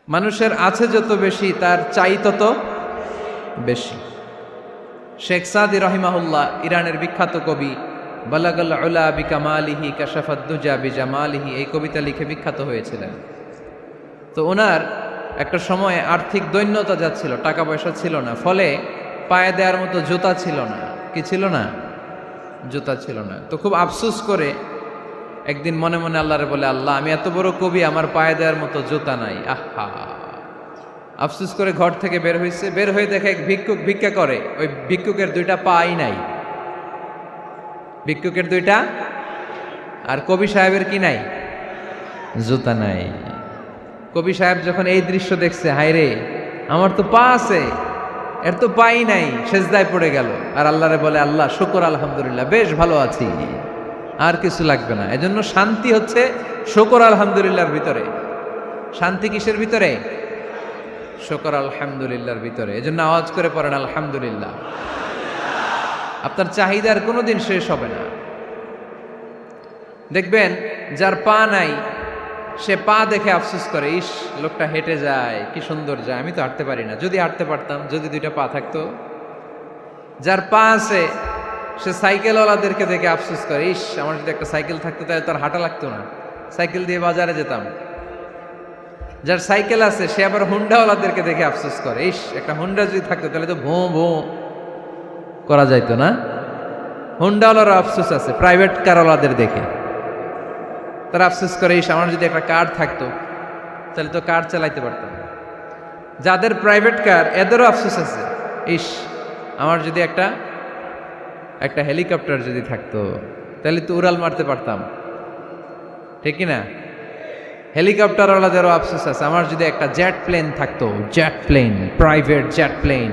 মানুষের আছে যত বেশি তার চাই তত বেশি। শেখ সাদি রহিমাহুল্লাহ ইরানের বিখ্যাত কবি, বালাগাল উলা বিকামালিহি কাশাফাদ দুজা বিজামালিহি, এই কবিতা লিখে বিখ্যাত হয়েছিলেন। তো ওনার একটা সময়ে আর্থিক দৈন্যতা যাচ্ছিল, টাকা পয়সা ছিল না, ফলে পায়ে দেওয়ার মতো জুতা ছিল না। কি ছিল না? জুতা ছিল না। তো খুব আফসোস করে একদিন মনে মনে আল্লাহরে বলে, আল্লাহ আমি এত বড় কবি, আমার পায়ে দেওয়ার মতো জুতা নাই। আহা, আফসোস করে ঘর থেকে বের হয়েছে। বের হয়ে দেখে এক ভিক্ষুক ভিক্ষা করে, ওই ভিক্ষুকের দুইটা পাই নাই। ভিক্ষুকের দুইটা, আর কবি সাহেবের কি নাই? জুতা নাই। কবি সাহেব যখন এই দৃশ্য দেখছে, হায় রে আমার তো পা আছে, এর তো পাই নাই, সেজদায় পড়ে গেল। আর আল্লাহরে বলে, আল্লাহ শুকর আলহামদুলিল্লাহ, বেশ ভালো আছি, আর কিছু লাগবে না। এজন্য শান্তি হচ্ছে শুকর আলহামদুলিল্লাহর ভিতরে। শান্তি কিসের ভিতরে? শুকর আলহামদুলিল্লাহর ভিতরে। এজন্য আওয়াজ করে পড়েন আলহামদুলিল্লাহ। আপনার চাহিদার কোনোদিন শেষ হবে না। দেখবেন যার পা নাই, সে পা দেখে আফসোস করে, ইস লোকটা হেঁটে যায়, কি সুন্দর যায়, আমি তো হাঁটতে পারি না, যদি হাঁটতে পারতাম, যদি দুইটা পা থাকতো। যার পা আছে সে সাইকেলওয়ালাদেরকে দেখে আফসোস করে, ইস আমার যদি একটা সাইকেল থাকতো তাহলে তার হাঁটা লাগতো না, সাইকেল দিয়ে বাজারে যেতাম। যার সাইকেল আছে সে আবার হুন্ডাওয়ালাদেরকে দেখে আফসোস করে, ইস একটা হুন্ডা যদি থাকতো তাহলে তো ভোঁ ভোঁ করা যাইতো না। হুন্ডাওয়ালার আফসোস আছে প্রাইভেট কারওয়ালাদের দেখে, তারা আফসোস করে, ইস আমার যদি একটা কার থাকতো তাহলে তো কার চালাইতে পারতাম। যাদের প্রাইভেট কার এদেরও আফসোস আছে, ইস আমার যদি একটা হেলিকপ্টার যদি থাকতো তাহলে তো উড়াল মারতে পারতাম, ঠিক কিনা? হেলিকপ্টারওয়ালাদেরও আফসোস আছে, আমার যদি একটা জেট প্লেন থাকতো, jet plane, private jet plane,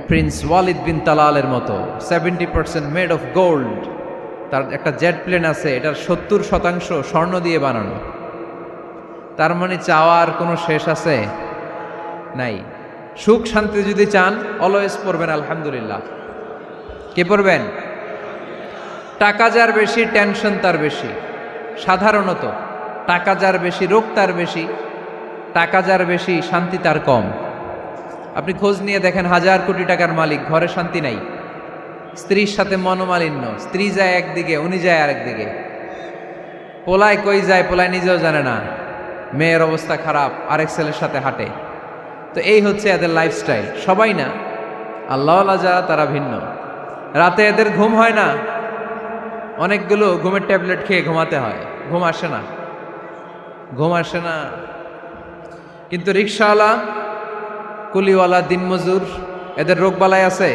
prince Walid bin তালালের মতো 70% মেড অফ গোল্ড, তার একটা জেট প্লেন আছে, এটার 70% স্বর্ণ দিয়ে বানানো। তার মানে চাওয়ার কোনো শেষ আছে নাই। সুখ শান্তি যদি চান অলওয়েজ পড়বেন আলহামদুলিল্লাহ। কে পড়বেন? টাকা যার বেশি টেনশন তার বেশি। সাধারণত টাকা যার বেশি রোগ তার বেশি, টাকা যার বেশি শান্তি তার কম। আপনি খোঁজ নিয়ে দেখেন, 1000 কোটি টাকার মালিক, ঘরে শান্তি নাই, স্ত্রীর সাথে মনোমালিন্য, স্ত্রী যায় একদিকে, উনি যায় আরেকদিকে, পোলায় কই যায় পোলায় নিজেও জানে না, মেয়ের অবস্থা খারাপ, আরেক ছেলের সাথে হাঁটে। তো এই হচ্ছে এদের লাইফস্টাইল। সবাই না, আল্লাহওয়ালা যারা তারা ভিন্ন। রাতে এদের ঘুম হয় না, অনেকগুলো ঘুমের ট্যাবলেট খেয়ে ঘুমাতে হয়, ঘুম আসে না, ঘুম আসে না। কিন্তু রিক্সাওয়ালা, কুলিওয়ালা, দিনমজুর, এদের রোগবালাই আছে?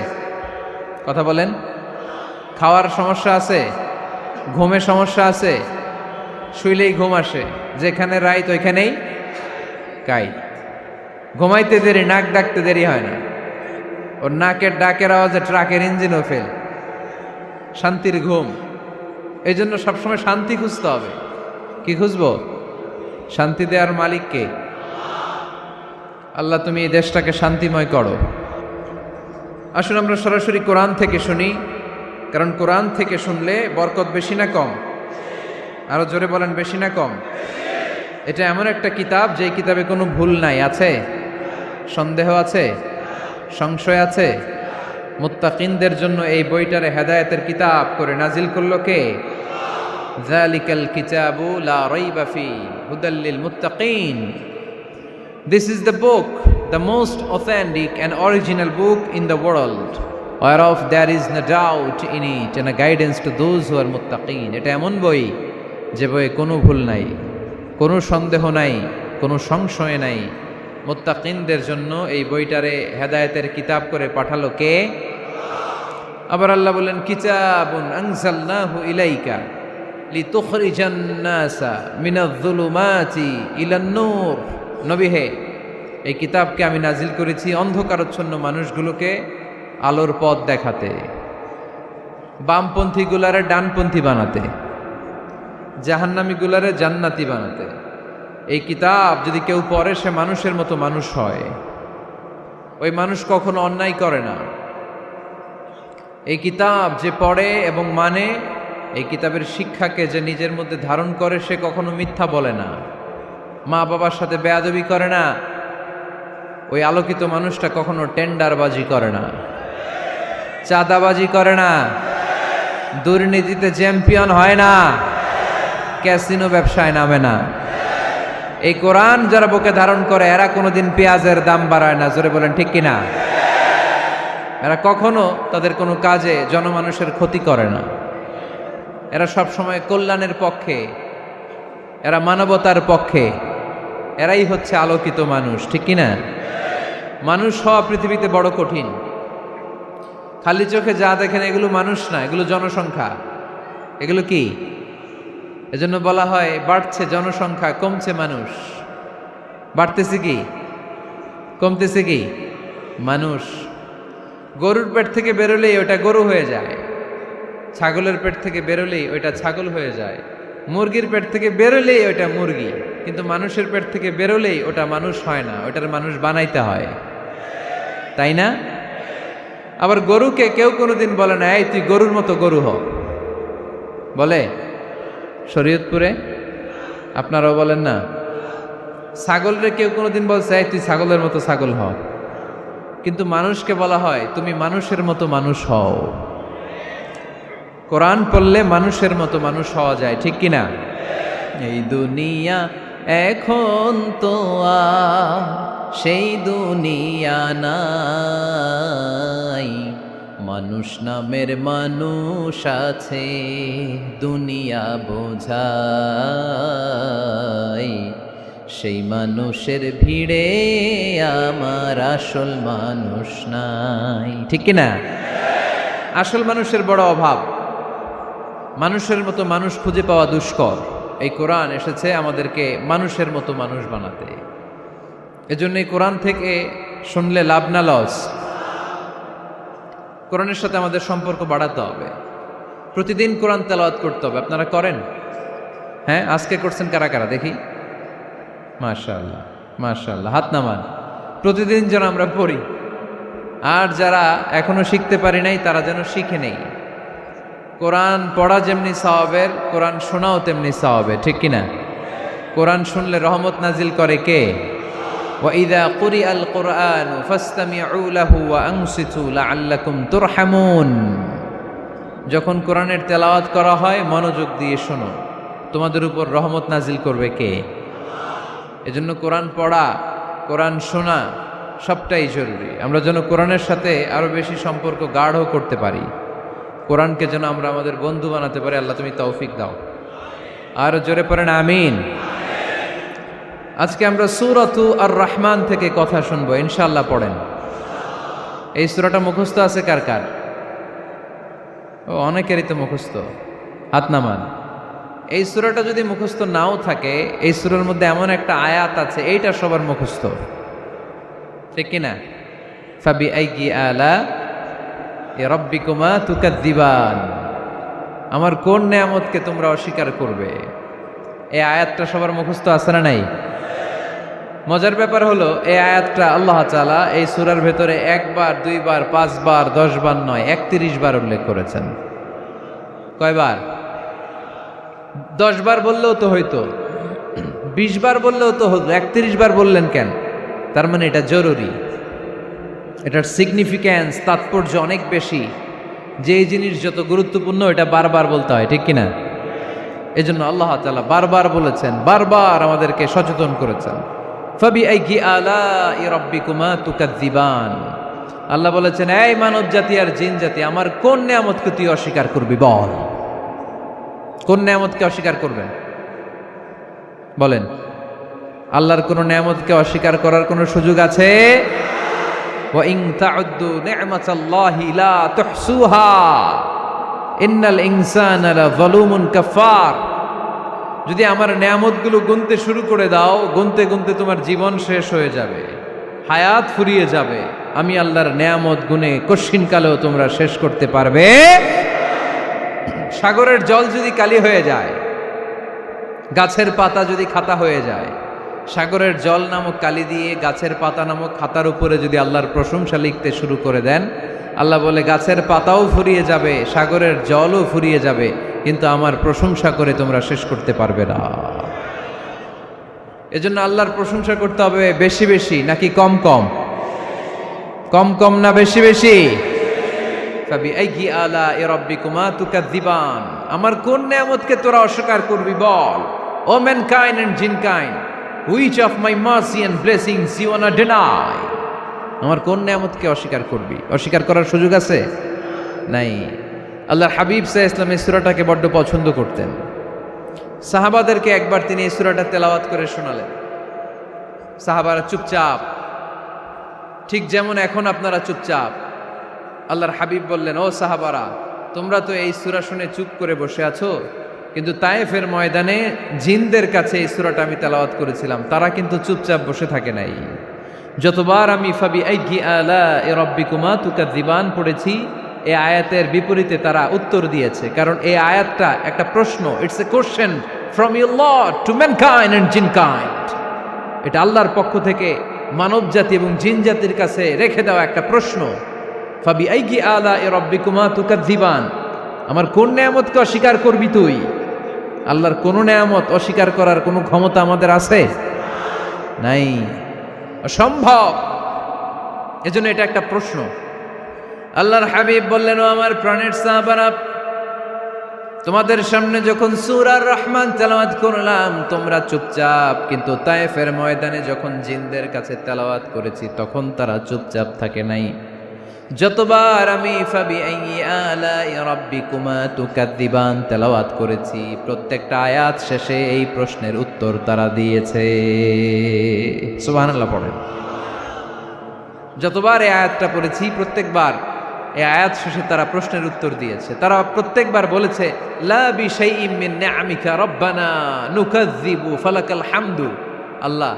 কথা বলেন। খাওয়ার সমস্যা আছে, ঘুমের সমস্যা আছে, শুইলেই ঘুম আসে, যেখানে রাইত ওইখানেই কাইত। ঘুমাইতে দেরি, নাক ডাকতে দেরি হয় না, ওর নাকের ডাকের আওয়াজে ট্রাকের ইঞ্জিনও ফেল। শান্তির ঘুম। এই জন্য সবসময় শান্তি খুঁজতে হবে। কি খুঁজবো? শান্তি দেওয়ার মালিককে। আল্লাহ তুমি এই দেশটাকে শান্তিময় করো। আসুন আমরা সরাসরি কোরআন থেকে শুনি, কারণ কোরআন থেকে শুনলে বরকত বেশি না কম? আরো জোরে বলেন, বেশি না কম? এটা এমন একটা কিতাব যে কিতাবে কোনো ভুল নাই। আছে? সন্দেহ আছে? সংশয় আছে? মুত্তাকিনদের জন্য এই বইটারে হেদায়েতের কিতাব করে নাজিল করলো কে? যালিকাল কিতাবু লা রাইবা ফি হুদাল লিল মুত্তাকিন। This is the book, the most authentic and original book in the world, whereof there is no doubt in it and a guidance to those who are muttaqin. এটা এমন বই যে বইয়ে কোনো ভুল নাই, কোনো সন্দেহ নাই, কোনো সংশয় নাই। মুত্তাকিনদের জন্য এই বইটারে হেদায়েতের কিতাব করে পাঠালো কে? আবার আল্লাহ বলেন, কিতাবুন আনজালনাহু ইলাইকা লিতুখরিজান নাসা মিনাজ-যুলুমাতি ইলান-নূর। নবী হে, এই কিতাবকে আমি নাজিল করেছি অন্ধকারচ্ছন্ন মানুষগুলোকে আলোর পথ দেখাতে, বামপন্থী গুলারে ডানপন্থী বানাতে, জাহান্নামী গুলারে জান্নাতি বানাতে। এই কিতাব যদি কেউ পড়ে সে মানুষের মতো মানুষ হয়, ওই মানুষ কখনো অন্যায় করে না। এই কিতাব যে পড়ে এবং মানে, এই কিতাবের শিক্ষাকে যে নিজের মধ্যে ধারণ করে, সে কখনো মিথ্যা বলে না। মা বাবার সাথে বেয়াদবি করে না, ওই আলোকিত মানুষটা কখনো টেন্ডারবাজি করে না, চাঁদাবাজি করে না, দুর্নীতিতে চ্যাম্পিয়ন হয় না, ক্যাসিনো ব্যবসায় নামে না। এই কোরআন যারা বুকে ধারণ করে এরা কোনোদিন পেঁয়াজের দাম বাড়ায় না। জোরে বলেন ঠিক কিনা? এরা কখনো তাদের কোনো কাজে জনমানুষের ক্ষতি করে না। এরা সব সময় কল্যাণের পক্ষে, এরা মানবতার পক্ষে। এরাই হচ্ছে আলোকিত মানুষ, ঠিক কিনা? মানুষ হওয়া পৃথিবীতে বড় কঠিন। খালি চোখে যা দেখেন এগুলো মানুষ না, এগুলো জনসংখ্যা। এগুলো কি? এজন্য বলা হয় বাড়ছে জনসংখ্যা, কমছে মানুষ। বাড়তেছে কি, কমতেছে কি? মানুষ। গরুর পেট থেকে বেরোলেই ওটা গরু হয়ে যায়, ছাগলের পেট থেকে বেরোলেই ওইটা ছাগল হয়ে যায়, মুরগির পেট থেকে বেরোলেই ওইটা মুরগি। কিন্তু মানুষের পেট থেকে বেরোলেই ওটা মানুষ হয় না, ওটার মানুষ বানাইতে হয়, তাই না? আবার গরুকে কেউ কোনোদিন বলে না এই তুই গরুর মতো গরু হ, বলে? শরীয়তপুরে আপনারাও বলেন না? ছাগলরে কেউ কোনোদিন বলছে এই তুই ছাগলের মতো ছাগল হ, কিন্তু মানুষকে বলা হয় তুমি মানুষের মতো মানুষ হও। কোরআন পড়লে মানুষের মতো মানুষ হওয়া যায়, ঠিক কিনা? এই দুনিয়া এখন তো আর সেই দুনিয়া নাই, মানুষ নামের মানুষ আছে দুনিয়া বোঝাই, সেই মানুষের ভিড়ে আমার আসল মানুষ নাই, ঠিক কিনা? আসল মানুষের বড় অভাব, মানুষের মতো মানুষ খুঁজে পাওয়া দুষ্কর। এই কোরআন এসেছে আমাদেরকে মানুষের মতো মানুষ বানাতে। এজন্য এই কোরআন থেকে শুনলে লাভ না লস? কোরআনের সাথে আমাদের সম্পর্ক বাড়াতে হবে, প্রতিদিন কোরআন তেলাওয়াত করতে হবে। আপনারা করেন? হ্যাঁ, আজকে করছেন কারা কারা দেখি? মাশাআল্লাহ, মাশাআল্লাহ, হাত নামান। প্রতিদিন যেন আমরা পড়ি, আর যারা এখনো শিখতে পারি নাই তারা যেন শিখে নেই। কোরআন পড়া যেমনি সওয়াবের, কোরআন শোনাও তেমনি সওয়াবের, ঠিক কিনা? কোরআন শুনলে রহমত নাজিল করে কে? وَإِذَا قُرِئَ الْقُرْآنُ فَاسْتَمِعُوا لَهُ وَأَنصِتُوا لَعَلَّكُمْ تُرْحَمُونَ। যখন কোরআনের তেলাওয়াত করা হয় মনোযোগ দিয়ে শোনো, তোমাদের উপর রহমত নাজিল করবে কে? এজন্য কোরআন পড়া, কোরআন শোনা সবটাই জরুরি। আমরা যেন কোরআনের সাথে আরো বেশি সম্পর্ক গাঢ় করতে পারি, কোরআনকে যেন আমরা আমাদের বন্ধু বানাতে পারি। আল্লাহ তুমি তৌফিক দাও। আর জোরে পড়েন আমিন। আজকে আমরা সূরাতু আর রহমান থেকে কথা শুনবো ইনশাআল্লাহ। পড়েন। এই সূরাটা মুখস্থ আছে কার কার? ও, অনেকেরই তো মুখস্থ, হাত নামান। এই সূরাটা যদি মুখস্থ নাও থাকে, এই সূরার মধ্যে এমন একটা আয়াত আছে এইটা সবার মুখস্থ, ঠিক কিনা? ফাবিআইয়ি আলা রাব্বিকুমা তুকাদ্দিবান, আমার কোন নেয়ামতকে তোমরা অস্বীকার করবে? এই আয়াতটা সবার মুখস্থ আছে না নাই? মজার ব্যাপার হলো এই আয়াতটা আল্লাহ তাআলা এই সূরার ভেতরে একবার, দুইবার, 5 বার, 10 বার নয়, 31 বার উল্লেখ করেছেন। কয়বার? 10 বার বললেও তো হইতো, 20 বার বললেও তো হতো, 31 বার বললেন কেন? তার মানে এটা জরুরি, এটার সিগনিফিক্যান্স, তাৎপর্য অনেক বেশি। যে জিনিস যত গুরুত্বপূর্ণ এটা বারবার বলতে হয়, ঠিক কিনা? এজন্য আল্লাহ তাআলা বারবার বলেছেন, বারবার আমাদেরকে সচেতন করেছেন। ফাবিআইয়ি আলাই রাব্বিকুমা তুকাদ্দিবান, আল্লাহ বলেছেন এই মানব জাতি আর জিন জাতি আমার কোন নেয়ামতকে তুই অস্বীকার করবি? বল, কোন নেয়ামতকে অস্বীকার করবেন? বলেন। আল্লাহর কোন নেয়ামতকে অস্বীকার করার কোন সুযোগ আছে? ওয়া ইন তাউদ্দু নি'মাতাল্লাহি লা তুহসুহা ইন্নাল ইনসানা লাযালুমুন কাফার। যদি আমার নেয়ামতগুলো গুনতে শুরু করে দাও, গুনতে গুনতে তোমার জীবন শেষ হয়ে যাবে, হায়াত ফুরিয়ে যাবে। আমি আল্লাহর নেয়ামত গুনে কশিনকালেও তোমরা শেষ করতে পারবে। সাগরের জল যদি কালি হয়ে যায়, গাছের পাতা যদি খাতা হয়ে যায়, সাগরের জল নামক কালি দিয়ে গাছের পাতা নামক খাতার উপরে যদি আল্লাহর প্রশংসা লিখতে শুরু করে দেন, আল্লাহ বলে গাছের পাতাও ফুরিয়ে যাবে, সাগরের জলও ফুরিয়ে যাবে, কিন্তু আমার প্রশংসা করে তোমরা শেষ করতে পারবে না। এজন্য আল্লাহর প্রশংসা করতে হবে বেশি বেশি নাকি কম কম? কম কম না বেশি বেশি? ফাবিআইয়ি আলাኢ রাব্বিকুমা তুকাযযিবান, আমার কোন নিয়ামতকে তোরা অস্বীকার করবি বল। O mankind and jinnkind, which of my mercy and blessings you want to deny? আমার কোন নিয়ামতকে অস্বীকার করবি? অস্বীকার করার সুযোগ আছে? নাই। আল্লাহর হাবিব সাল্লাল্লাহু আলাইহি ওয়াসাল্লাম এই সূরাটাকে বড্ড পছন্দ করতেন। সাহাবাদেরকে একবার তিনি এই সূরাটা তেলাওয়াত করে শোনালেন। সাহাবারা চুপচাপ, ঠিক যেমন এখন আপনারা চুপচাপ। আল্লাহর হাবিব বললেন, ও সাহাবারা, তোমরা তো এই সূরা শুনে চুপ করে বসে আছো, কিন্তু তায়েফের ময়দানে জিনদের কাছে এই সূরাটা আমি তেলাওয়াত করেছিলাম, তারা কিন্তু চুপচাপ বসে থাকে নাই। যতবার আমি ফাবিআইয়ি আলাኢ রাব্বিকুমা তুকাযযিবান পড়েছি, এই আয়াতের বিপরীতে তারা উত্তর দিয়েছে, কারণ এই আয়াতটা একটা প্রশ্ন। It's a question from your Lord to mankind and jinnkind. এটা আল্লাহর পক্ষ থেকে মানব জাতি এবং জিন জাতির কাছে রেখে দেওয়া একটা প্রশ্ন। ফাবিআইয়ি আলাኢ রাব্বিকুমা তুকাযযিবান, আমার কোন নিয়ামতকে অস্বীকার করবি তুই? আল্লাহর কোন নিয়ামত অস্বীকার করার কোনো ক্ষমতা আমাদের আছে? নাই, অসম্ভব। এজন্য এটা একটা প্রশ্ন। আল্লাহর হাবিব বললেন, ও আমার প্রাণের সাহাবারা, তোমাদের সামনে যখন সূরা আর রহমান তেলাওয়াত করলাম তোমরা চুপচাপ, কিন্তু তায়েফের ময়দানে যখন জিনদের কাছে তেলাওয়াত করেছি তখন তারা চুপচাপ থাকে নাই। যতবার আমি ফাবিআইয়ি আলাኢ রাব্বিকুমা তুকাযযিবান তেলাওয়াত করেছি, প্রত্যেকটা আয়াত শেষে এই প্রশ্নের উত্তর তারা দিয়েছে। সুবহানাল্লাহ পড়েন। যতবার এই আয়াতটা পড়েছি প্রত্যেকবার এই আয়াত শেষে তারা প্রশ্নের উত্তর দিয়েছে। তারা প্রত্যেকবার বলেছে, লা বিশাইইম মিন নিআমিকা রাব্বানা নুকাযযিবু ফালাকাল হামদু। আল্লাহ,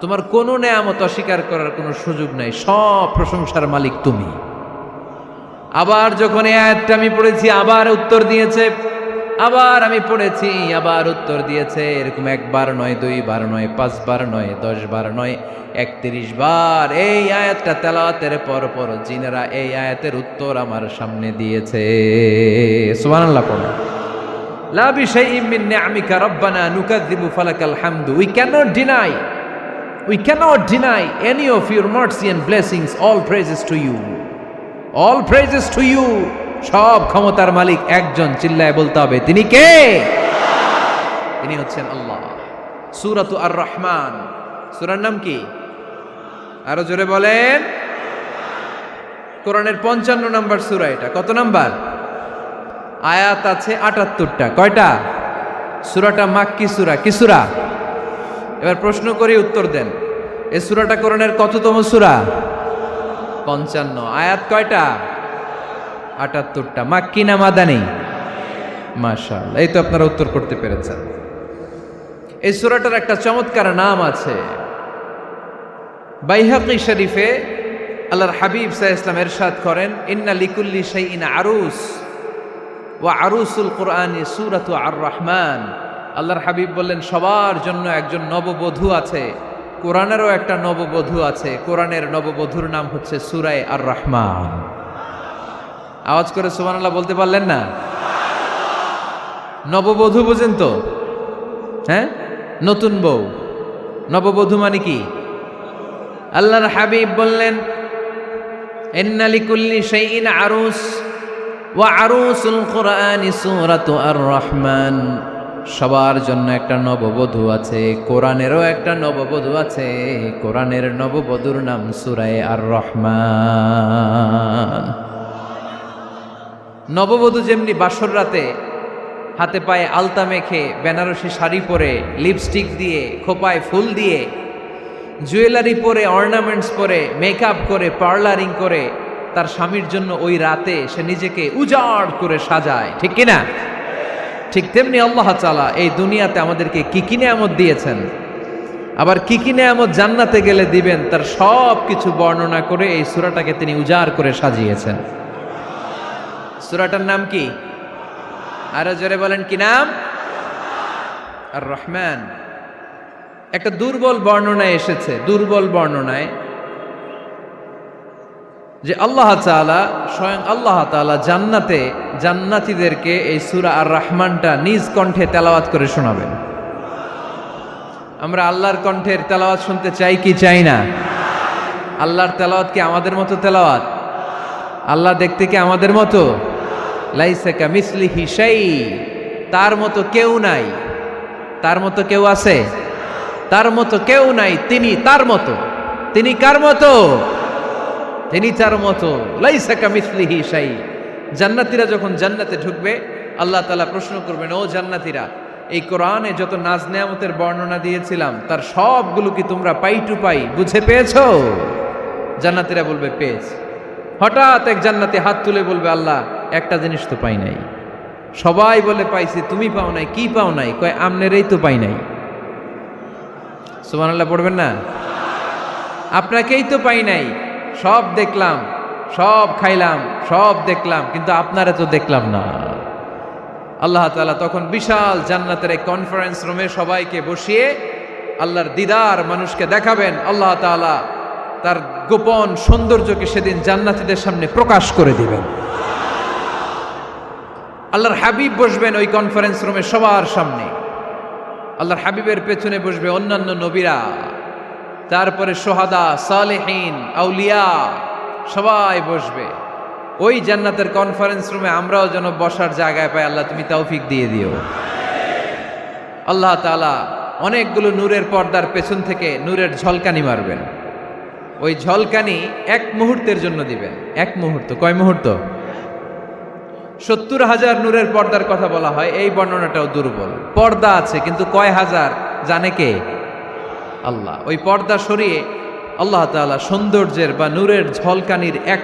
তোমার কোনো নেয়ামত অস্বীকার করার কোনো সুযোগ নাই, সব প্রশংসার মালিক তুমি। আবার যখন এই আয়াতটা আমি পড়েছি আবার উত্তর দিয়েছে, আবার আমি পড়েছি আবার উত্তর দিয়েছে। এরকম একবার নয়, দুইবার নয়, 5 বার নয়, 10 বার নয়, 31 বার এই আয়াতটা তেলাওয়াতের পর পর জিনেরা এই আয়াতের উত্তর আমার সামনে দিয়েছে। সুবহানাল্লাহ পড়ো। লা বিশাইইম মিন নিআমিকা রাব্বানা নুকাযযিবু ফালাকাল হামদু। We cannot deny any of your mercy and blessings. All praises to you. All praises to you. সব ক্ষমতার মালিক একজন, চিল্লায় বলতে হবে, তিনি কে? তিনি হচ্ছেন আল্লাহ। সূরাতু আর রহমান, সূরার নাম কি? আরো জোরে বলেন। কোরআনের 55 নম্বর সূরা এটা। কত নাম্বার? আয়াত আছে 78টা। কয়টা? সূরাটা মাক্কি সূরা। কি সূরা? এবার প্রশ্ন করি, উত্তর দেন। এই সূরাটা কোরআনের কততম সূরা? 55। আয়াত কয়টা? 78টা। মাক্কি না মাদানী? মাশাআল্লাহ, এই তো আপনারা উত্তর করতে পেরেছেন। এই সূরাটার একটা চমৎকার নাম আছে। বাইহাকী শরীফে আল্লাহর হাবিব সাল্লাল্লাহু আলাইহি ওয়াসাল্লাম ইরশাদ করেন, ইন্না লিকুল্লি শাইইন আরুস ওয়া আরুসুল কুরআনি সূরাতু আর রহমান। আল্লাহর হাবিব বললেন, সবার জন্য একজন নববধূ আছে, কোরআনেরও একটা নববধূ আছে। কোরআনের নববধূর নাম হচ্ছে সূরায়ে আর রহমান। আওয়াজ করে সুবহানাল্লাহ বলতে পারলেন না? নববধূ বুঝেন তো? হ্যাঁ, নতুন বউ। নববধূ মানে কি? আল্লাহর হাবিব বললেন, ইন্না লিকুল্লি শাইইন আরুস ওয়া আরুসুল কুরআনি সূরাতু আর রহমান। সবার জন্য একটা নববধূ আছে, কোরআনেরও একটা নববধূ আছে। কোরআনের নববধূর নাম সূরায়ে আর রহমান। নববধূ যেমনি বাসর রাতে হাতে পায়ে আলতা মেখে, বেনারসি শাড়ি পরে, লিপস্টিক দিয়ে, খোপায় ফুল দিয়ে, জুয়েলারি পরে, অর্নামেন্টস পরে, মেকআপ করে, পার্লারিং করে তার স্বামীর জন্য ওই রাতে সে নিজেকে উজাড় করে সাজায়, ঠিক কিনা? ঠিক তেমনি আল্লাহ তাআলা এই দুনিয়াতে আমাদেরকে কি কি নিয়ামত দিয়েছেন, আবার কি কি নিয়ামত জান্নাতে গেলে দিবেন, তার সব কিছু বর্ণনা করে এই সূরাটাকে তিনি উজাড় করে সাজিয়েছেন। সূরাটার নাম কি? আরো জোরে বলেন, কি নাম? আর রহমান। একটা দুর্বল বর্ণনায় এসেছে, দুর্বল বর্ণনায়, যে আল্লাহ তাআলা, স্বয়ং আল্লাহ তাআলা জান্নাতে জান্নাতীদেরকে এই সূরা আর রহমানটা নিজ কণ্ঠে তেলাওয়াত করে শোনাবেন। আমরা আল্লাহর কণ্ঠের তেলাওয়াত শুনতে চাই কি চাই না? আল্লাহর তেলাওয়াত কি আমাদের মতো তেলাওয়াত? আল্লাহ দেখতে কি আমাদের মতো? লাইসা কামিসলিহি শাই, তার মতো কেউ নাই। তার মতো কেউ আছে? তার মতো কেউ নাই। তিনি তার মতো। তিনি কার মতো? তিনি তার মতো। লাইসা কামিসলিহি শাই। জান্নাতীরা যখন জান্নাতে ঢুকবে, আল্লাহ তাআলা প্রশ্ন করবেন, ও জান্নাতীরা, এই কোরআনে যত নাজ নেয়ামতের বর্ণনা দিয়েছিলাম তার সবগুলো কি তোমরা পাই টু পাই বুঝে পেয়েছো? জান্নাতীরা বলবে পেয়েছি। হঠাৎ এক জান্নাতি হাত তুলে বলবে, আল্লাহ একটা জিনিস তো পাই নাই। সবাই বলে পাইছি, তুমি পাও নাই। কি পাও নাই? কয় আমনেরই তো পাই নাই। সুবহানাল্লাহ পড়বেন না? আপনাকেই তো পাই নাই। সব দেখলাম, সব খাইলাম, সব দেখলাম, কিন্তু আপনারা তো দেখলাম না। আল্লাহ তাআলা তখন বিশাল জান্নাতের এক কনফারেন্স রুমে সবাইকে বসিয়ে আল্লাহর দিদার মানুষকে দেখাবেন। আল্লাহ তাআলা তার গোপন সৌন্দর্যকে সেদিন জান্নাতীদের সামনে প্রকাশ করে দিবেন। আল্লাহর হাবিব বসবেন ওই কনফারেন্স রুমে সবার সামনে। আল্লাহর হাবিবের পেছনে বসবে অন্যান্য নবীরা, তারপরে সোহাদা, সালেহীন, আউলিয়া সবাই বসবে। ওই জান্নাতের কনফারেন্স রুমে আমরাও যেন বসার জায়গায় পাই। আল্লাহ তুমি তৌফিক দিয়ে দিও। আল্লাহ তাআলা অনেকগুলো নূরের পর্দার পেছন থেকে নূরের ঝলকানি মারবেন। ওই ঝলকানি এক মুহূর্তের জন্য দিবেন। এক মুহূর্ত। কয় মুহূর্ত? 70,000 নূরের পর্দার কথা বলা হয়, এই বর্ণনাটাও দুর্বল। পর্দা আছে কিন্তু কয় হাজার জানে কে? আল্লাহ। ওই পর্দা সরিয়ে আল্লাহ তাআলা সৌন্দর্যের বা নূরের ঝলকানির এক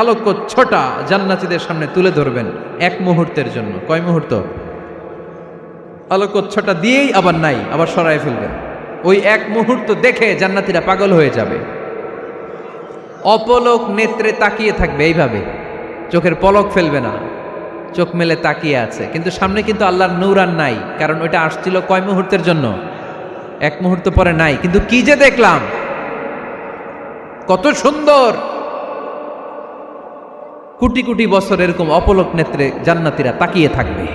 আলোকচ্ছটা জান্নাতীদের সামনে তুলে ধরবেন এক মুহূর্তের জন্য। কয় মুহূর্ত? আলোকচ্ছটা দিয়েই আবার নাই, আবার সরায় ফেলবেন। ওই এক মুহূর্ত দেখে জান্নাতীরা পাগল হয়ে যাবে, অপলক নেত্রে তাকিয়ে থাকবে। এইভাবে চোখের পলক ফেলবে না, চোখ মেলে তাকিয়ে আছে। কিন্তু সামনে কিন্তু আল্লাহর নূর আর নাই, কারণ ওইটা আসছিল কয় মুহূর্তের জন্য? এক মুহূর্ত পরে নাই। কিন্তু কি যে দেখলাম, কত সুন্দর! কোটি কোটি বছর এরকম অপলক নেত্রে জান্নাতীরা তাকিয়ে থাকবে।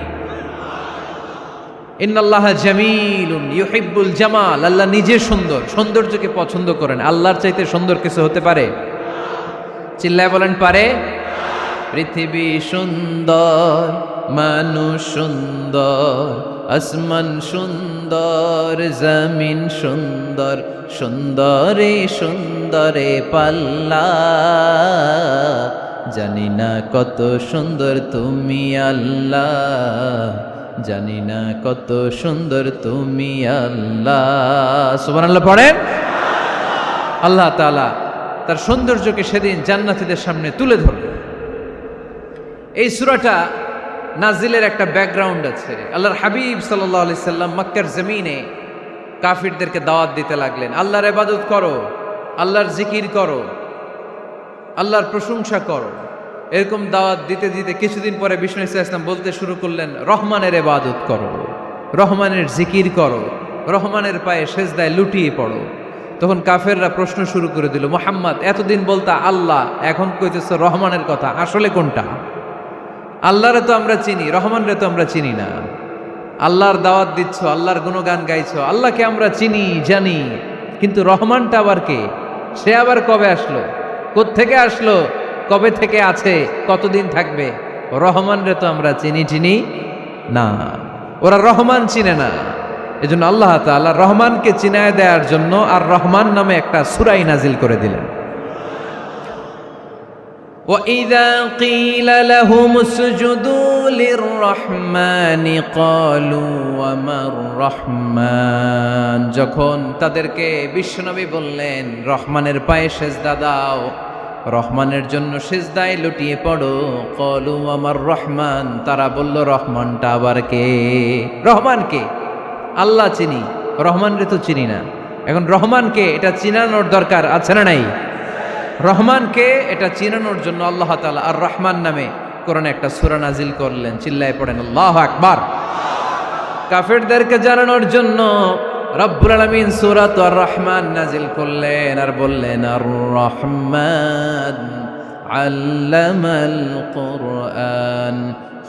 ইন্নাল্লাহা জামিলুন ইউহিব্বুল জামাল। আল্লাহ নিজে সুন্দর, সৌন্দর্যকে পছন্দ করেন। আল্লাহর চাইতে সুন্দর কিছু হতে পারে? চিল্লায় বলেন পারে? পৃথিবী সুন্দর, মানুষ সুন্দর, আসমান সুন্দর, জমিন সুন্দর, সুন্দরে সুন্দরে পাল্লা। জানি না কত সুন্দর তুমি আল্লাহ, জানি না কত সুন্দর তুমি আল্লাহ। সুবহানাল্লাহ পড়েন। আল্লাহ তাআলা তার সৌন্দর্যকে সেদিন জান্নাতীদের সামনে তুলে ধরবে। এই সূরাটা নাজিলের একটা ব্যাকগ্রাউন্ড আছে। আল্লাহর হাবিব সাল্লাল্লাহু আলাইহি সাল্লাম মক্কার জমিনে কাফিরদেরকে দাওয়াত দিতে লাগলেন, আল্লাহর ইবাদত করো, আল্লাহর জিকির করো, আল্লাহর প্রশংসা করো। এরকম দাওয়াত দিতে দিতে কিছুদিন পরে বিষ্ণু ইসলাম বলতে শুরু করলেন, রহমানের ইবাদত করো, রহমানের জিকির করো, রহমানের পায়ে সেজদায় লুটিয়ে পড়ো। তখন কাফেররা প্রশ্ন শুরু করে দিল, মুহাম্মদ এতদিন বলতা আল্লাহ, এখন কইতেছো রহমানের কথা, আসলে কোনটা? আল্লাহরে তো আমরা চিনি, রহমানরে তো আমরা চিনি না। আল্লাহর দাওয়াত দিচ্ছ, আল্লাহর গুণগান গাইছো, আল্লাহকে আমরা চিনি জানি, কিন্তু রহমানটা আবার কে? সে আবার কবে আসলো, কোত্থেকে আসলো, কবে থেকে আছে, কতদিন থাকবে? রহমানরে তো আমরা চিনি না। ওরা রহমান চিনে না। এজন্য আল্লাহ তাআলা রহমানকে চিনায় দেওয়ার জন্য আর রহমান নামে একটা সূরা নাজিল করে দিলেন। وَإِذَا قِيلَ لَهُمُ اسْجُدُوا لِلرَّحْمَنِ قَالُوا وَمَا الرَّحْمَنُ। যখন তাদেরকে বিশ্বনবী বললেন রহমানের পায়ে সেজদা দাও, রহমানের জন্য সেজদায় লুটিয়ে পড়ো, ক্বালু আমার রহমান, তারা বলল রহমানটা আবার কে? রহমান কে? আল্লাহ চিনি, রহমানরে তো চিনি না। এখন রহমানকে এটা চিনানোর দরকার আছে না নাই? রহমানকে এটা চিনানোর জন্য আল্লাহ তাআলা আর রহমান নামে কোরআনে একটা সূরা নাজিল করলেন। চিল্লায় পড়েন আল্লাহু আকবার। কাফেরদেরকে জানানোর জন্য রব্বুল আলামিন সূরাত আর রহমান নাজিল করলেন আর বললেন, আর রহমান আল্লামাল কুরআন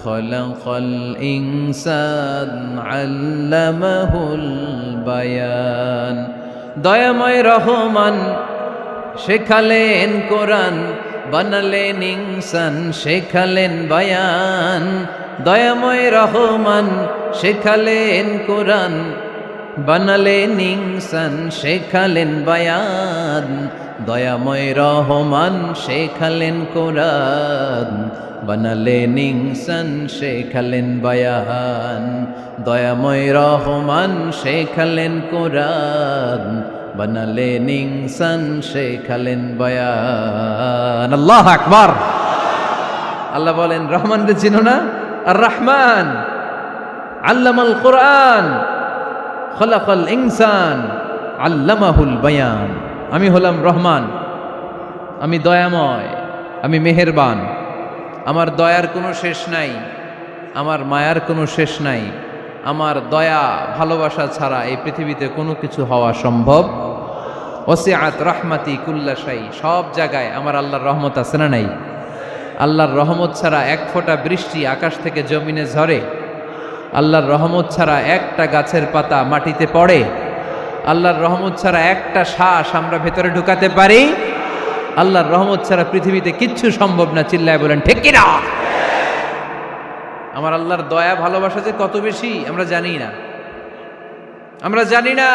খলাকাল ইনসান আল্লামাহুল বায়ান। দয়াময় রহমান শেখালেন কোরআন, বানালেন ইনসান শেখালেন বায়ান। দয়াময় রহমান শেখালেন কোরআন, বানালেন ইনসান শেখালেন বায়ান। দয়াময় রহমান শেখালেন কোরআন, বানালেন ইনসান শেখালেন বায়ান। দয়াময় রহমান শেখালেন কোরআন, বানালেন ইনসান শেখালেন বায়ান। আল্লাহু আকবার। আল্লাহ বলেন রহমান রে চিনো না? আর রহমান আল্লামাল কোরআন খলাকাল ইনসান আল্লামাহুল বায়ান। আমি হলাম রহমান, আমি দয়াময়, আমি মেহেরবান। আমার দয়ার কোনো শেষ নাই, আমার মায়ার কোনো শেষ নাই। আমার দয়া ভালোবাসা ছাড়া এই পৃথিবীতে কোনো কিছু হওয়া সম্ভব। ওসিআত রাহমাতি কুল্লা শাই। সব জায়গায় আমার আল্লাহর রহমত আছে না নাই? আল্লাহর রহমত ছাড়া এক ফোঁটা বৃষ্টি আকাশ থেকে জমিনে ঝরে? আল্লাহর রহমত ছাড়া একটা গাছের পাতা মাটিতে পড়ে? আল্লাহর রহমত ছাড়া একটা শ্বাস আমরা ভেতরে ঢুকাতে পারি? আল্লাহর রহমত ছাড়া পৃথিবীতে কিচ্ছু সম্ভব না। চিল্লায় বলেন ঠিক কি না? আমার আল্লাহর দয়া ভালোবাসা যে কত বেশি আমরা জানি না, আমরা জানি না।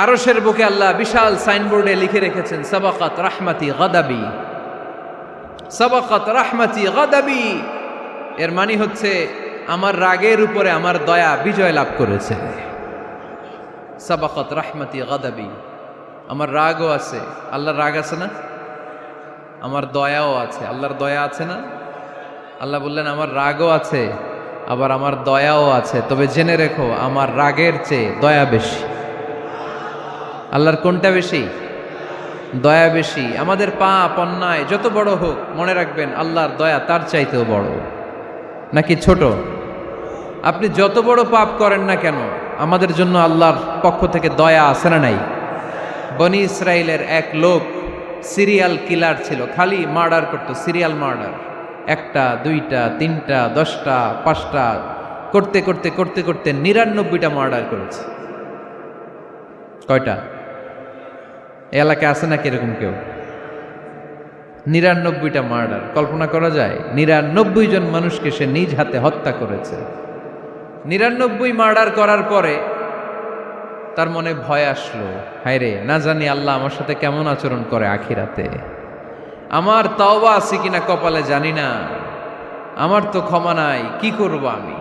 আরশের বুকে আল্লাহ বিশাল সাইনবোর্ডে লিখে রেখেছেন সাবাকাত রাহমাতি গাদাবি, সাবাকাত রাহমাতি গাদাবি। এর মানে হচ্ছে আমার রাগের উপরে আমার দয়া বিজয় লাভ করেছে। সাবাকাত রাহমাতি গাদাবি। আমার রাগও আছে, আল্লাহর রাগ আছে না? আমার দয়াও আছে, আল্লাহর দয়া আছে না? আল্লাহ বললেন আমার রাগও আছে, আবার আমার দয়াও আছে। তবে জেনে রেখো আমার রাগের চেয়ে দয়া বেশি। আল্লাহর কোনটা বেশি? দয়া বেশি। আমাদের পাপ অন্যায় যত বড় হোক, মনে রাখবেন আল্লাহর দয়া তার চাইতেও বড়। নাকি ছোট? আপনি যত বড় পাপ করেন না কেন, আমাদের জন্য আল্লাহর পক্ষ থেকে দয়া আছে না নাই? বনি ইসরাইলের এক লোক সিরিয়াল কিলার ছিল, খালি মার্ডার করতো, সিরিয়াল মার্ডার। একটা, দুইটা, তিনটা, 10টা, 5টা করতে করতে করতে করতে 99টা মার্ডার করেছে। কয়টা? এলাকায় আছে নাকি এরকম কেউ? 99টা মার্ডার। কল্পনা করা যায়? 99 জন মানুষকে সে নিজ হাতে হত্যা করেছে। 99 মার্ডার করার পরে তার মনে ভয় আসলো, হায়রে না জানি আল্লাহ আমার সাথে কেমন আচরণ করে আখিরাতে। আমার তওবা আছে কিনা কপালে জানি না, আমার তো ক্ষমা নাই, কি করব আমি?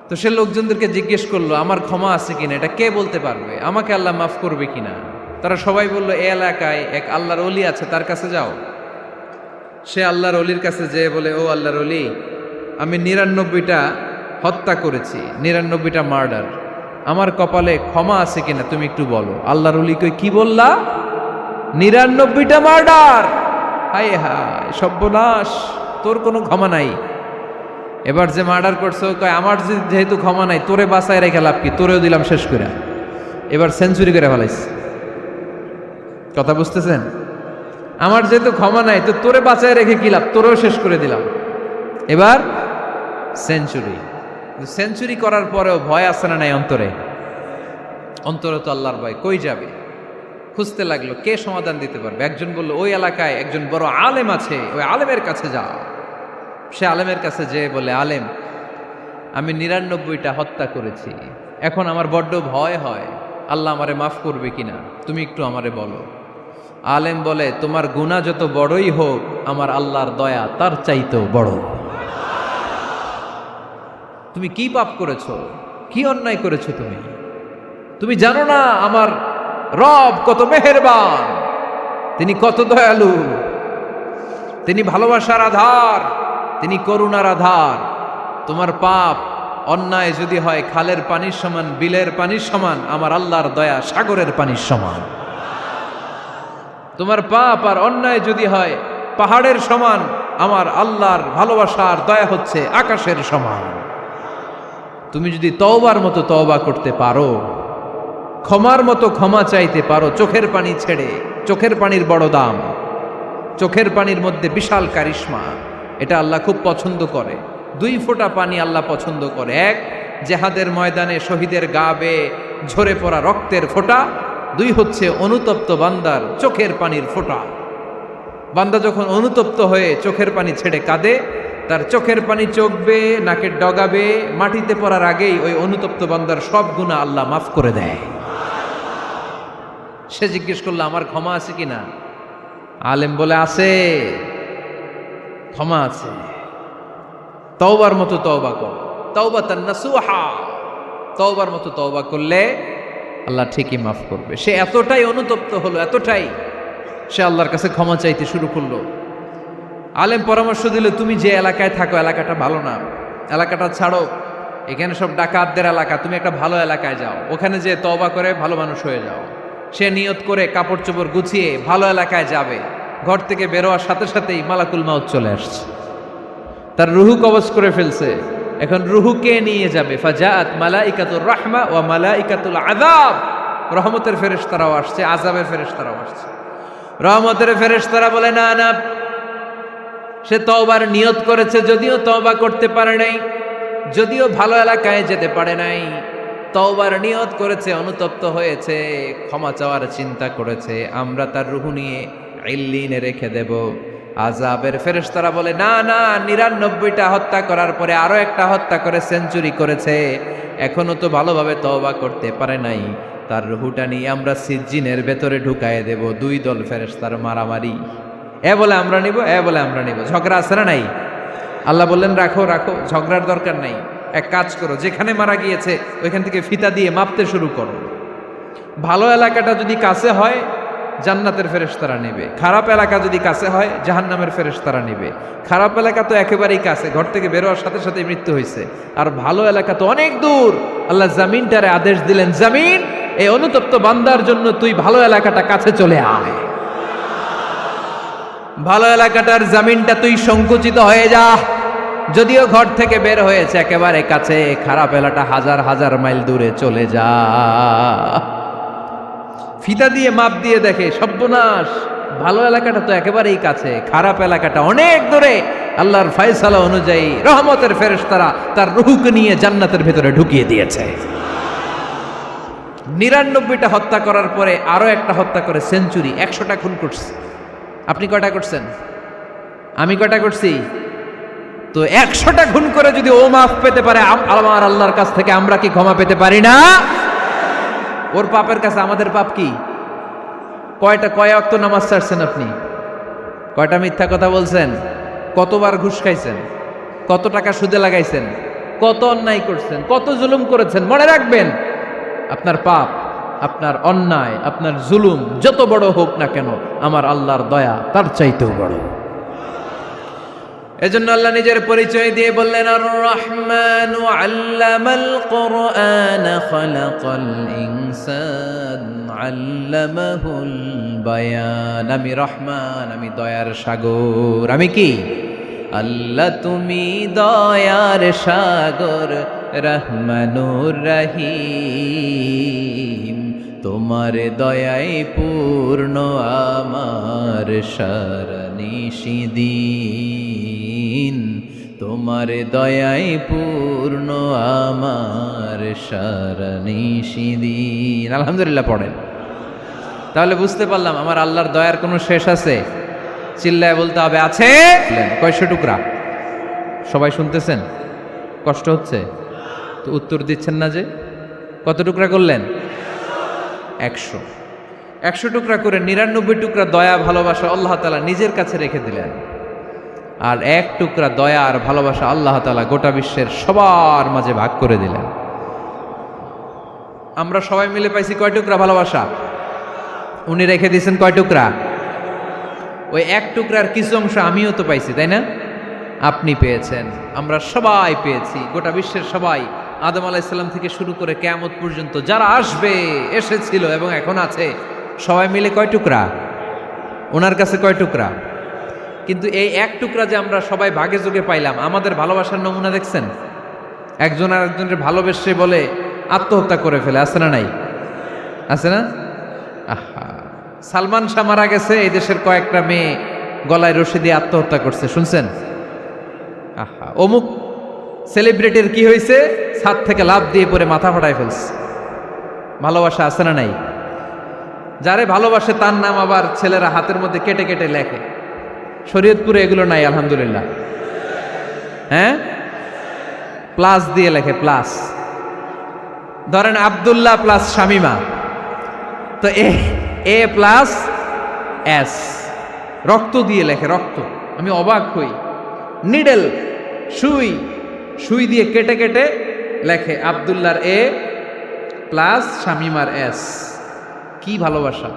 তো সে লোকজনদেরকে জিজ্ঞেস করলো আমার ক্ষমা আছে কিনা, এটা কে বলতে পারবে? আমাকে আল্লাহ মাফ করবে কিনা? তারা সবাই বলল এই এলাকায় এক আল্লাহর ওলি আছে, তার কাছে যাও। সে আল্লাহর ওলির কাছে যেয়ে বলে, ও আল্লাহর ওলি, আমি 99টা হত্যা করেছি, 99টা মার্ডার, আমার কপালে ক্ষমা আছে কিনা তুমি একটু বলো। আল্লাহর ওলি কই, কি বললা? 99টা মার্ডার? হায় হায় সর্বনাশ, তোর কোনো ক্ষমা নাই। এবার যে মার্ডার করছে কয় আমার যেহেতু ক্ষমা নাই, তোরে বাঁচায় রেখে লাভ কি, তোরেও দিলাম শেষ করে। এবার সেঞ্চুরি করে ফেলাইছে। কথা বুঝতেছেন? আমার যেহেতু ক্ষমা নাই, তো তোরে বাঁচায় রেখে কি লাভ, তোরেও শেষ করে দিলাম। এবার সেঞ্চুরি। সেঞ্চুরি করার পরেও ভয় আসে না নাই অন্তরে? অন্তরে তো আল্লাহর ভয়। কই যাবে? খুঁজতে লাগলো কে সমাধান দিতে পারবে। একজন বলল ওই এলাকায় একজন বড় আলেম আছে, ওই আলেমের কাছে যাও। সে আলেমের কাছে যেয়ে বলে, আলেম, আমি 99টা হত্যা করেছি, এখন আমার বড্ড ভয় হয়, আল্লাহ আমারে মাফ করবে কিনা, তুমি একটু আমারে বলো। আলেম বলে, তোমার গুনাহ যত বড়ই হোক, আমার আল্লাহর দয়া তার চাইতেও বড়। তুমি কি পাপ করেছো, কি অন্যায় করেছো তুমি? তুমি জানো না আমার রব কত মেহেরবান, তিনি কত দয়ালু, তিনি ভালোবাসার আধার, তিনি করুণার আধার। তোমার পাপ অন্যায় যদি হয় খালের পানির সমান, বিলের পানির সমান, আমার আল্লাহর দয়া সাগরের পানির সমান। তোমার পাপ আর অন্যায় যদি হয় পাহাড়ের সমান, আমার আল্লাহর ভালোবাসার দয়া হচ্ছে আকাশের সমান। তুমি যদি তওবার মতো তওবা করতে পারো, ক্ষমার মতো ক্ষমা চাইতে পারো, চোখের পানি ছেড়ে, চোখের পানির বড় দাম, চোখের পানির মধ্যে বিশাল কারিশমা, এটা আল্লাহ খুব পছন্দ করে। 2 ফোঁটা পানি আল্লাহ পছন্দ করে। এক, জেহাদের ময়দানে শহীদের গা বেয়ে ঝরে পড়া রক্তের ফোঁটা। 2 হচ্ছে অনুতপ্ত বান্দার চোখের পানির ফোঁটা। বান্দা যখন অনুতপ্ত হয়ে চোখের পানি ছেড়ে কাঁদে, তার চোখের পানি চোখ বেয়ে নাকের ডগা বেয়ে মাটিতে পড়ার আগেই ওই অনুতপ্ত বান্দার সব গুনাহ আল্লাহ মাফ করে দেয়। সে জিজ্ঞেস করলো আমার ক্ষমা আছে কিনা? আলেম বলে আছে, ক্ষমা আছে। তওবার মতো তওবা কর, তাওবাতান নাসুহা। তওবার মতো তওবা করলে আল্লাহ ঠিকই মাফ করবে। সে এতটাই অনুতপ্ত হলো, এতটাই, সে আল্লাহর কাছে ক্ষমা চাইতে শুরু করলো। আলেম পরামর্শ দিল, তুমি যে এলাকায় থাকো এলাকাটা ভালো না, এলাকাটা ছাড়ো, এখানে সব ডাকাতদের এলাকা, তুমি একটা ভালো এলাকায় যাও, ওখানে যে তওবা করে ভালো মানুষ হয়ে যাও। সে নিয়ত করে কাপড় চোপড় গুছিয়ে ভালো এলাকায় যাবে। ঘর থেকে বেরোয়ার সাথে সাথেই মালাকুল মাউত চলে আসছে, তার রুহু কবজ করে ফেলছে। এখন রুহুকে নিয়ে যাবে। ফাজাআত মালাইকাতুর রাহমা ওয়া মালাইকাতুল আযাব। রহমতের ফেরেশতারাও আসছে, আযাবের ফেরেশতারাও আসছে। রহমতের ফেরেশতারা বলে না না, সে তওবার নিয়ত করেছে, যদিও তওবা করতে পারে নাই, যদিও ভালো এলাকায় যেতে পারে নাই, তওবার নিয়ত করেছে, অনুতপ্ত হয়েছে, ক্ষমা চাওয়ার চিন্তা করেছে, আমরা তার রুহু নিয়ে ইল্লিনে রেখে দেব। আযাবের ফেরেশতারা বলে না না, 99টা হত্যা করার পরে আরো একটা হত্যা করে সেঞ্চুরি করেছে, এখনো তো ভালোভাবে তওবা করতে পারে নাই, তার রুহুটা নিয়ে আমরা সিজ্জিনের ভেতরে ঢুকায়ে দেব। 2 দল ফেরেশতার মারামারি, এ বলে আমরা নিব, এ বলে আমরা নিব। ঝগড়া আছে না নাই? আল্লাহ বললেন রাখো রাখো, ঝগড়ার দরকার নাই। এক কাজ করো, যেখানে মারা গিয়েছে ওইখান থেকে ফিতা দিয়ে মাপতে শুরু করো। ভালো এলাকাটা যদি কাছে হয় জান্নাতের ফেরেশতারা নেবে, খারাপ এলাকা যদি কাছে হয় জাহান্নামের ফেরেশতারা নেবে। খারাপ এলাকা তো একেবারেই কাছে, ঘর থেকে বেরোয়ার সাথে সাথে মৃত্যু হয়েছে। আর ভালো এলাকা তো অনেক দূর। আল্লাহ জামিনটারে আদেশ দিলেন, জামিন, এই অনুতপ্ত বান্দার জন্য তুই ভালো এলাকাটা কাছে চলে আয়। ভালো এলাকাটার জামিনটা তুই সংকুচিত হয়ে যা। যদিও ঘর থেকে বের হয়েছে একেবারে কাছে, খারাপ এলাকাটা হাজার হাজার মাইল দূরে চলে যা। ফিতা দিয়ে মাপ দিয়ে দেখে, সর্বনাশ, ভালো এলাকাটা তো একেবারেই কাছে, খারাপ এলাকাটা অনেক দূরে। আল্লাহর ফয়সালা অনুযায়ী রহমতের ফেরেশতারা তার রূহকে নিয়ে জান্নাতের ভেতরে ঢুকিয়ে দিয়েছে। 99টা হত্যা করার পরে আরো একটা হত্যা করে সেঞ্চুরি, 100টা খুন করছে। আপনি কয়টা করছেন? আমি কয়টা করছি? তো 100টা খুন করে যদি ও মাফ পেতে পারে আমার আল্লাহর কাছ থেকে, আমরা কি ক্ষমা পেতে পারি না? ওর পাপের কাছে আমাদের পাপ কি? কয় ওয়াক্ত নামাজ ছাড়ছেন আপনি? কয়টা মিথ্যা কথা বলছেন? কতবার ঘুষ খাইছেন? কত টাকা সুদে লাগাইছেন? কত অন্যায় করছেন? কত জুলুম করেছেন? মনে রাখবেন, আপনার পাপ, আপনার অন্যায়, আপনার জুলুম যত বড় হোক না কেন, আমার আল্লাহর দয়া তার চাইতেও বড়। এজন্য আল্লাহ নিজের পরিচয় দিয়ে বললেন, আর রহমানু আল্লামাল কুরআন খালাকাল ইনসান আল্লামাহুল বায়ান। আমি রহমান, আমি দয়ার সাগর। আমি কি? আল্লাহ তুমি দয়ার সাগর, রহমানুর রহিম। তোমার দয়ায় পূর্ণ আমার সারানিশিদিন, তোমার দয়ায় পূর্ণ আমার সারানিশিদিন। আলহামদুলিল্লাহ পড়েন। তাহলে বুঝতে পারলাম আমার আল্লাহর দয়ার কোনো শেষ আছে? চিল্লায় বলতে হবে আছে। কয়শো টুকরা? সবাই শুনতেছেন? কষ্ট হচ্ছে তো উত্তর দিচ্ছেন না যে? কত টুকরা করলেন? 100। 100 টুকরা করে 99 টুকরা দয়া ভালোবাসা আল্লাহ তাআলা নিজের কাছে রেখে দিলেন। আর 1 টুকরা দয়া আর ভালোবাসা আল্লাহ তাআলা গোটা বিশ্বের সবার মাঝে ভাগ করে দিলেন। আমরা সবাই মিলে পাইছি কয় টুকরা ভালোবাসা? উনি রেখে দিয়েছেন কয় টুকরা? ওই 1 টুকরার কিছু অংশ আমিও তো পাইছি, তাই না? আপনি পেয়েছেন, আমরা সবাই পেয়েছি, গোটা বিশ্বের সবাই, আদম আলাইহিস সালাম থেকে শুরু করে কিয়ামত পর্যন্ত যারা আসবে, এসেছিল এবং এখন আছে, সবাই মিলে কয় টুকরা? ওনার কাছে কয় টুকরা? কিন্তু এই 1 টুকরা যে আমরা সবাই ভাগে যোগে পাইলাম, আমাদের ভালোবাসার নমুনা দেখছেন? একজন আর একজনের ভালোবেসে বলে আত্মহত্যা করে ফেলে, আছে না নাই? আছে না? আহা, সালমান শাহ মারা গেছে, এই দেশের কয়েকটা মেয়ে গলায় রশি দিয়ে আত্মহত্যা করছে, শুনছেন? আহা, অমুক সেলিব্রিটির কি হয়েছে, ছাদ থেকে লাফ দিয়ে পরে মাথা ফাটায় ফেলছে। ভালোবাসা আছে না নাই? যারে ভালোবাসে তার নাম আবার ছেলেরা হাতের মধ্যে কেটে কেটে লেখে। শরীয়তপুরে এগুলো নাই আলহামদুলিল্লাহ। হ্যাঁ, প্লাস দিয়ে লেখে, প্লাস। ধরেন আব্দুল্লাহ প্লাস শামিমা, তো এ প্লাস এস, রক্ত দিয়ে লেখে, রক্ত। আমি অবাক হই, নিডেল, সুই, সুই দিয়ে কেটে কেটে লেখে আব্দুল্লাহর এ প্লাস শামিমার এস। কি ভালোবাসা!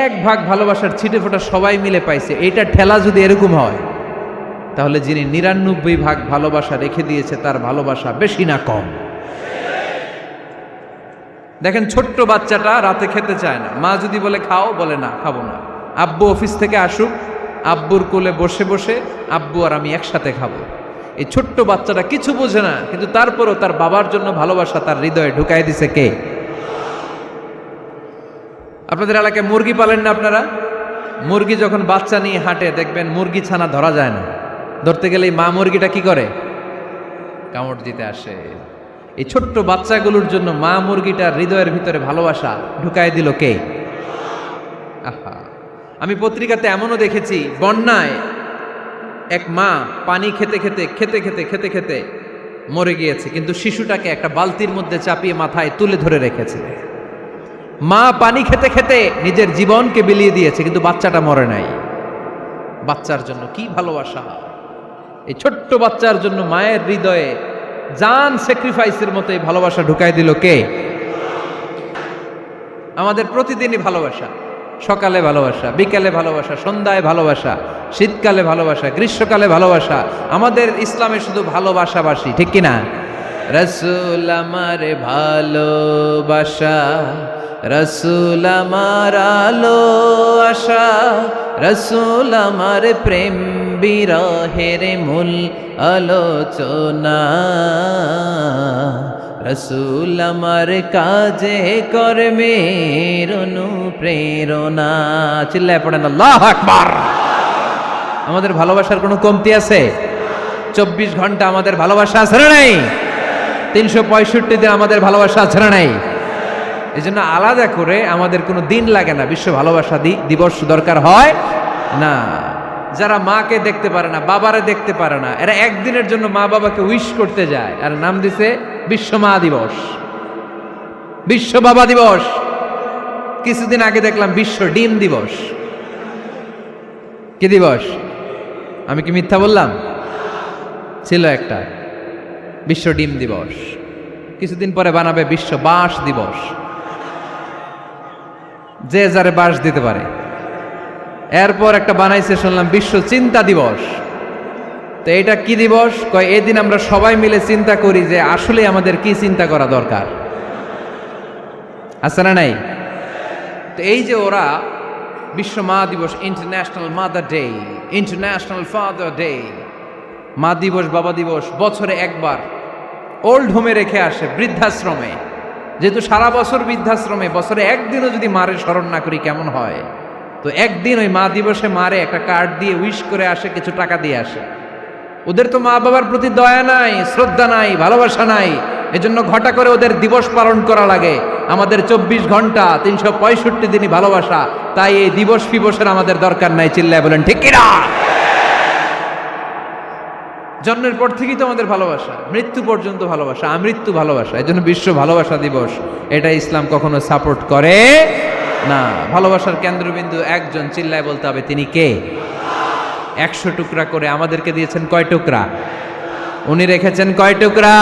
এক ভাগ ভালোবাসার ছিটে ফোটা সবাই মিলে পাইছে। এইটা ঠেলা যদি এরকম হয়, তাহলে যিনি ৯৯ ভাগ ভালোবাসা রেখে দিয়েছে তার ভালোবাসা বেশি না কম? দেখেন, ছোট্ট বাচ্চাটা রাতে খেতে চায় না, মা যদি বলে খাও, বলে না, খাবো না। আব্বু অফিস থেকে আসুক, আব্বুর কোলে বসে বসে আব্বু আর আমি একসাথে খাবো। এই ছোট্ট বাচ্চাটা কিছু বোঝে না, কিন্তু তারপরও তার বাবার জন্য ভালোবাসা তার হৃদয়ে ঢুকাই দিছে কে? আপনাদের এলাকায় মুরগি পালেন না আপনারা? মুরগি যখন বাচ্চা নিয়ে হাঁটে, দেখবেন মুরগি ছানা ধরা যায় না। ধরতে গেলে মা মুরগিটা কি করে? কামড় দিতে আসে। এই ছোট্ট বাচ্চাগুলোর জন্য মা মুরগিটার হৃদয়ের ভিতরে ভালোবাসা ঢুকায় দিল কে? আহা, আমি পত্রিকাতে এমনও দেখেছি, বন্যায় এক মা পানি খেতে খেতে খেতে খেতে খেতে খেতে মরে গিয়েছে, কিন্তু শিশুটাকে একটা বালতির মধ্যে চাপিয়ে মাথায় তুলে ধরে রেখেছে। মা পানি খেতে খেতে নিজের জীবনকে বিলিয়ে দিয়েছে, কিন্তু বাচ্চাটা মরে নাই। বাচ্চার জন্য কি ভালোবাসা! এই ছোট্ট বাচ্চার জন্য মায়ের হৃদয়ে জান স্যাক্রিফাইসের মতো এই ভালোবাসা ঢুকাই দিল কে? আমাদের প্রতিদিনই ভালোবাসা, সকালে ভালোবাসা, বিকালে ভালোবাসা, সন্ধ্যায় ভালোবাসা, শীতকালে ভালোবাসা, গ্রীষ্মকালে ভালোবাসা। আমাদের ইসলামে শুধু ভালোবাসাবাসি, ঠিক কিনা? রাসূল আমার ভালোবাসা, রাসূল আমার আলো আশা, রাসূল আমার প্রেম বিরহের মূল আলোচনা, রাসূল আমার কাজে কর্মের অনুপ্রেরণা। চিল্লায় পড়েন আল্লাহু আকবার। আমাদের ভালোবাসার কোনো কমতি আছে? 24 ঘন্টা আমাদের ভালোবাসা আছে না নাই? 365 দিন আমাদের ভালোবাসা আছে না নাই? এই জন্য আলাদা করে আমাদের কোনো দিন লাগে না, বিশ্ব ভালোবাসা দিবস দরকার হয় না। যারা মাকে দেখতে পারে না, বাবারে দেখতে পারে না, এরা একদিনের জন্য মা বাবাকে উইশ করতে যায়, আর নাম দিছে বিশ্ব মা দিবস, বিশ্ব বাবা দিবস। কিছুদিন আগে দেখলাম বিশ্ব ডিম দিবস। কি দিবস? আমি কি মিথ্যা বললাম? ছিল একটা বিশ্ব ডিম দিবস। কিছুদিন পরে বানাবে বিশ্ব বাঁশ দিবস, যে যারে বাঁশ দিতে পারে। এরপর একটা বানাইছে শুনলাম বিশ্ব চিন্তা দিবস। তো এটা কি দিবস? কয় এদিন আমরা সবাই মিলে চিন্তা করি যে আসলে আমাদের কি চিন্তা করা দরকার, আছে না নাই? তো এই যে ওরা বিশ্ব মা দিবস, international mother day, international father day, মা দিবস, বাবা দিবস, বছরে একবার ওল্ড হোমে রেখে আসে, বৃদ্ধাশ্রমে। যেহেতু সারা বছর বৃদ্ধাশ্রমে, বছরে একদিনও যদি মারে স্মরণ না করি কেমন হয়? তো একদিন ওই মা দিবসে মারে একটা কার্ড দিয়ে উইশ করে আসে, কিছু টাকা দিয়ে আসে। ওদের তো মা বাবার প্রতি দয়া নাই, শ্রদ্ধা নাই, ভালোবাসা নাই, এজন্য ঘটা করে ওদের দিবস পালন করা লাগে। আমাদের 24 ঘন্টা 365 দিনই ভালোবাসা, তাই এই দিবস ফিবসের আমাদের দরকার নাই। চিল্লায় বলেন ঠিক কিনা? জন্মের পর থেকেই তো আমাদের ভালোবাসা, মৃত্যু পর্যন্ত ভালোবাসা, আমৃত্যু ভালোবাসা। এই জন্য বিশ্ব ভালোবাসা দিবস, এটা ইসলাম কখনো সাপোর্ট করে না। ভালোবাসার কেন্দ্রবিন্দু একজন, চিল্লায় বলতে হবে তিনি কে? 100 টুকরা করে আমাদেরকে দিয়েছেন কয় টুকরা? উনি রেখেছেন কয় টুকরা?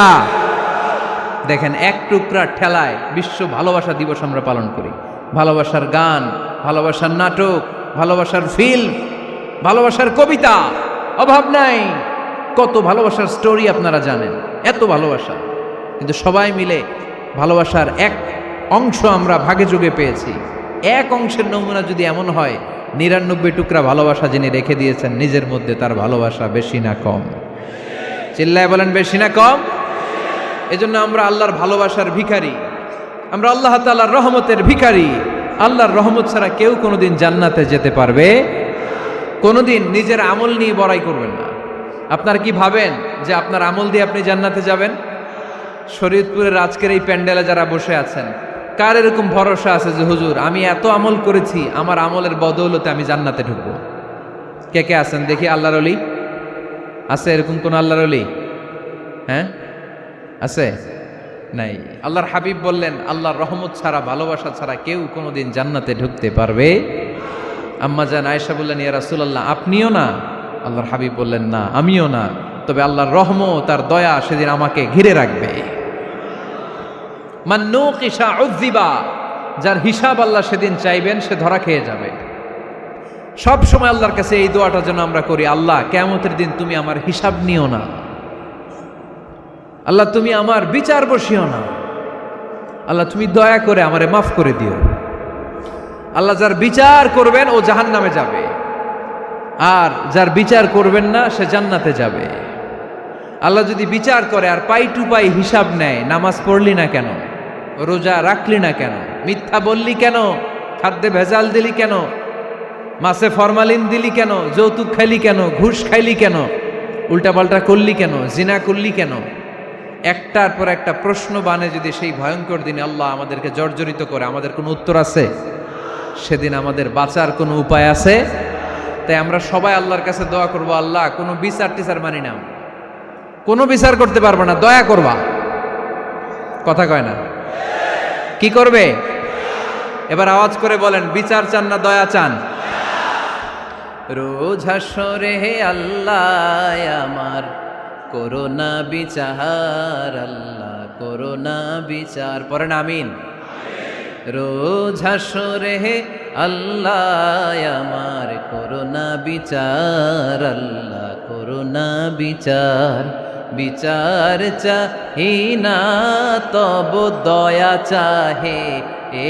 দেখেন, এক টুকরা ঠেলায় বিশ্ব ভালোবাসা দিবস আমরা পালন করি। ভালোবাসার গান, ভালোবাসার নাটক, ভালোবাসার ফিল্ম, ভালোবাসার কবিতা, অভাব নাই। কত ভালোবাসার স্টোরি আপনারা জানেন, এত ভালোবাসা। কিন্তু সবাই মিলে ভালোবাসার এক অংশ আমরা ভাগে যোগে পেয়েছি। এক অংশের নমুনা যদি এমন হয়, 99 টুকরা ভালোবাসা যিনি রেখে দিয়েছেন নিজের মধ্যে, তার ভালোবাসা বেশি না কম? চিল্লায় বলেন বেশি না কম? এজন্য আমরা আল্লাহর ভালোবাসার ভিখারি, আমরা আল্লাহ তাআলার রহমতের ভিখারি। আল্লাহর রহমত ছাড়া কেউ কোনোদিন জান্নাতে যেতে পারবে? কোনোদিন নিজের আমল নিয়ে বড়াই করবেন না। আপনারা কি ভাবেন যে আপনার আমল দিয়ে আপনি জান্নাতে যাবেন? শরীয়তপুরের আজকের এই প্যান্ডেলে যারা বসে আছেন, কার এরকম ভরসা আছে যে হুজুর আমি এত আমল করেছি, আমার আমলের বদৌলতে আমি জান্নাতে ঢুকবো? কে কে আছেন দেখি? আল্লাহর ওলি আছে এরকম কোন আল্লাহর ওলি? হ্যাঁ আছে? নাই। আল্লাহর হাবিব বললেন আল্লাহর রহমত ছাড়া, ভালোবাসা ছাড়া কেউ কোনোদিন জান্নাতে ঢুকতে পারবে? আম্মা জান আয়েশা বললেন ইয়া রাসূলুল্লাহ আপনিও না? আল্লাহর হাবিব বললেন না আমিও না, তবে আল্লাহর রহমত আর দয়া সেদিন আমাকে ঘিরে রাখবে। মান নুকিশা উযিবা, যার হিসাব আল্লাহ সেদিন চাইবেন সে ধরা খেয়ে যাবে। সব সময় আল্লাহর কাছে এই দোয়াটা যেন আমরা করি, আল্লাহ কিয়ামতের দিন তুমি আমার হিসাব নিও না, আল্লাহ তুমি আমার বিচার বসিও না, আল্লাহ তুমি দয়া করে আমারে মাফ করে দিও। আল্লাহ যার বিচার করবেন ও জাহান্নামে যাবে, আর যার বিচার করবেন না সে জান্নাতে যাবে। আল্লাহ যদি বিচার করে আর পাই টু পাই হিসাব নেয়, নামাজ পড়লি না কেন, রোজা রাখলি না কেন, মিথ্যা বললি কেন, খাদ্যে ভেজাল দিলি কেন, মাছে ফরমালিন দিলি কেন, যৌতুক খাইলি কেন, ঘুষ খাইলি কেন, উল্টাপাল্টা করলি কেন, জিনা করলি কেন, একটার পর একটা প্রশ্ন বানে যদি সেই ভয়ঙ্কর দিনে আল্লাহ আমাদেরকে জর্জরিত করে, আমাদের কোনো উত্তর আছে? সেদিন আমাদের বাঁচার কোনো উপায় আছে? তাই আমরা সবাই আল্লাহর কাছে দোয়া করবো, আল্লাহ কোনো বিচার টিচার মানি না, কোনো বিচার করতে পারবো না, দয়া করবা। কথা কয় না? কি করবে? এবার আওয়াজ করে বলেন, বিচার চান না দয়া চান? রোজ হাসরে হে আল্লাহ আমার করোনা বিচার, আল্লাহ করোনা বিচার, পড়েন আমিন। রোজ হাসরে হে আল্লাহ আমার করোনা বিচার, আল্লাহ করোনা বিচার, বিচার চাহি না তব দয়া চাহে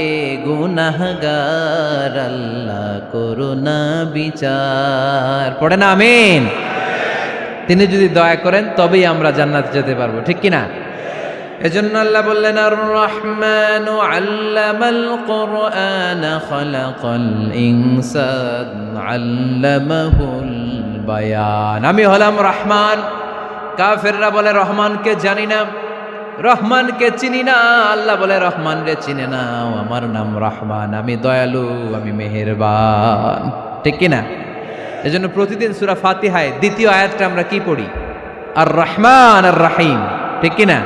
এ গুনাহগার, আল্লাহ করোনা বিচার, পড়েন আমিন। তিনি যদি দয়া করেন তবেই আমরা জান্নাতে যেতে পারবো, ঠিক কিনা? এজন্য আল্লাহ বললেন আর রহমানু আল্লামাল কুরআন খালাকাল ইনসান আল্লামাহুল বায়ান। আমি হলাম রহমান। কাফেররা বলে রহমানকে জানি না, রহমানকে চিনি না। আল্লাহ বলে রহমান রে চিনে নাও, আমার নাম রহমান, আমি দয়ালু, আমি মেহেরবান, ঠিক কিনা? এজন্য প্রতিদিন সূরা ফাতিহায় দ্বিতীয় আয়াতটা আমরা কি পড়ি? আর রহমান আর রাহিম, ঠিক কিনা?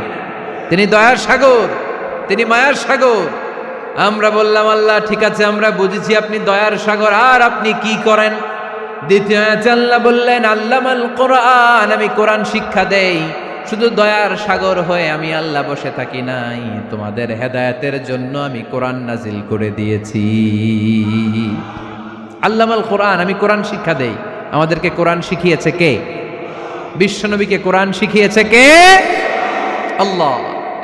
তিনি দয়ার সাগর, তিনি মায়ার সাগর। আমরা বললাম আল্লাহ ঠিক আছে আমরা বুঝেছি আপনি দয়ার সাগর, আর আপনি কি করেন? দ্বিতীয় আয়াতে আল্লাহ বললেন আল্লামাল কোরআন, আমি কোরআন শিক্ষা দেই। শুধু দয়ার সাগর হয়ে আমি আল্লাহ বসে থাকি নাই, তোমাদের হেদায়েতের জন্য আমি কোরআন নাজিল করে দিয়েছি। আল্লামাল কোরআন, আমি কোরআন শিক্ষা দেই। আমাদেরকে কোরআন শিখিয়েছে কে? বিশ্বনবীকে কোরআন শিখিয়েছে কে? আল্লাহ।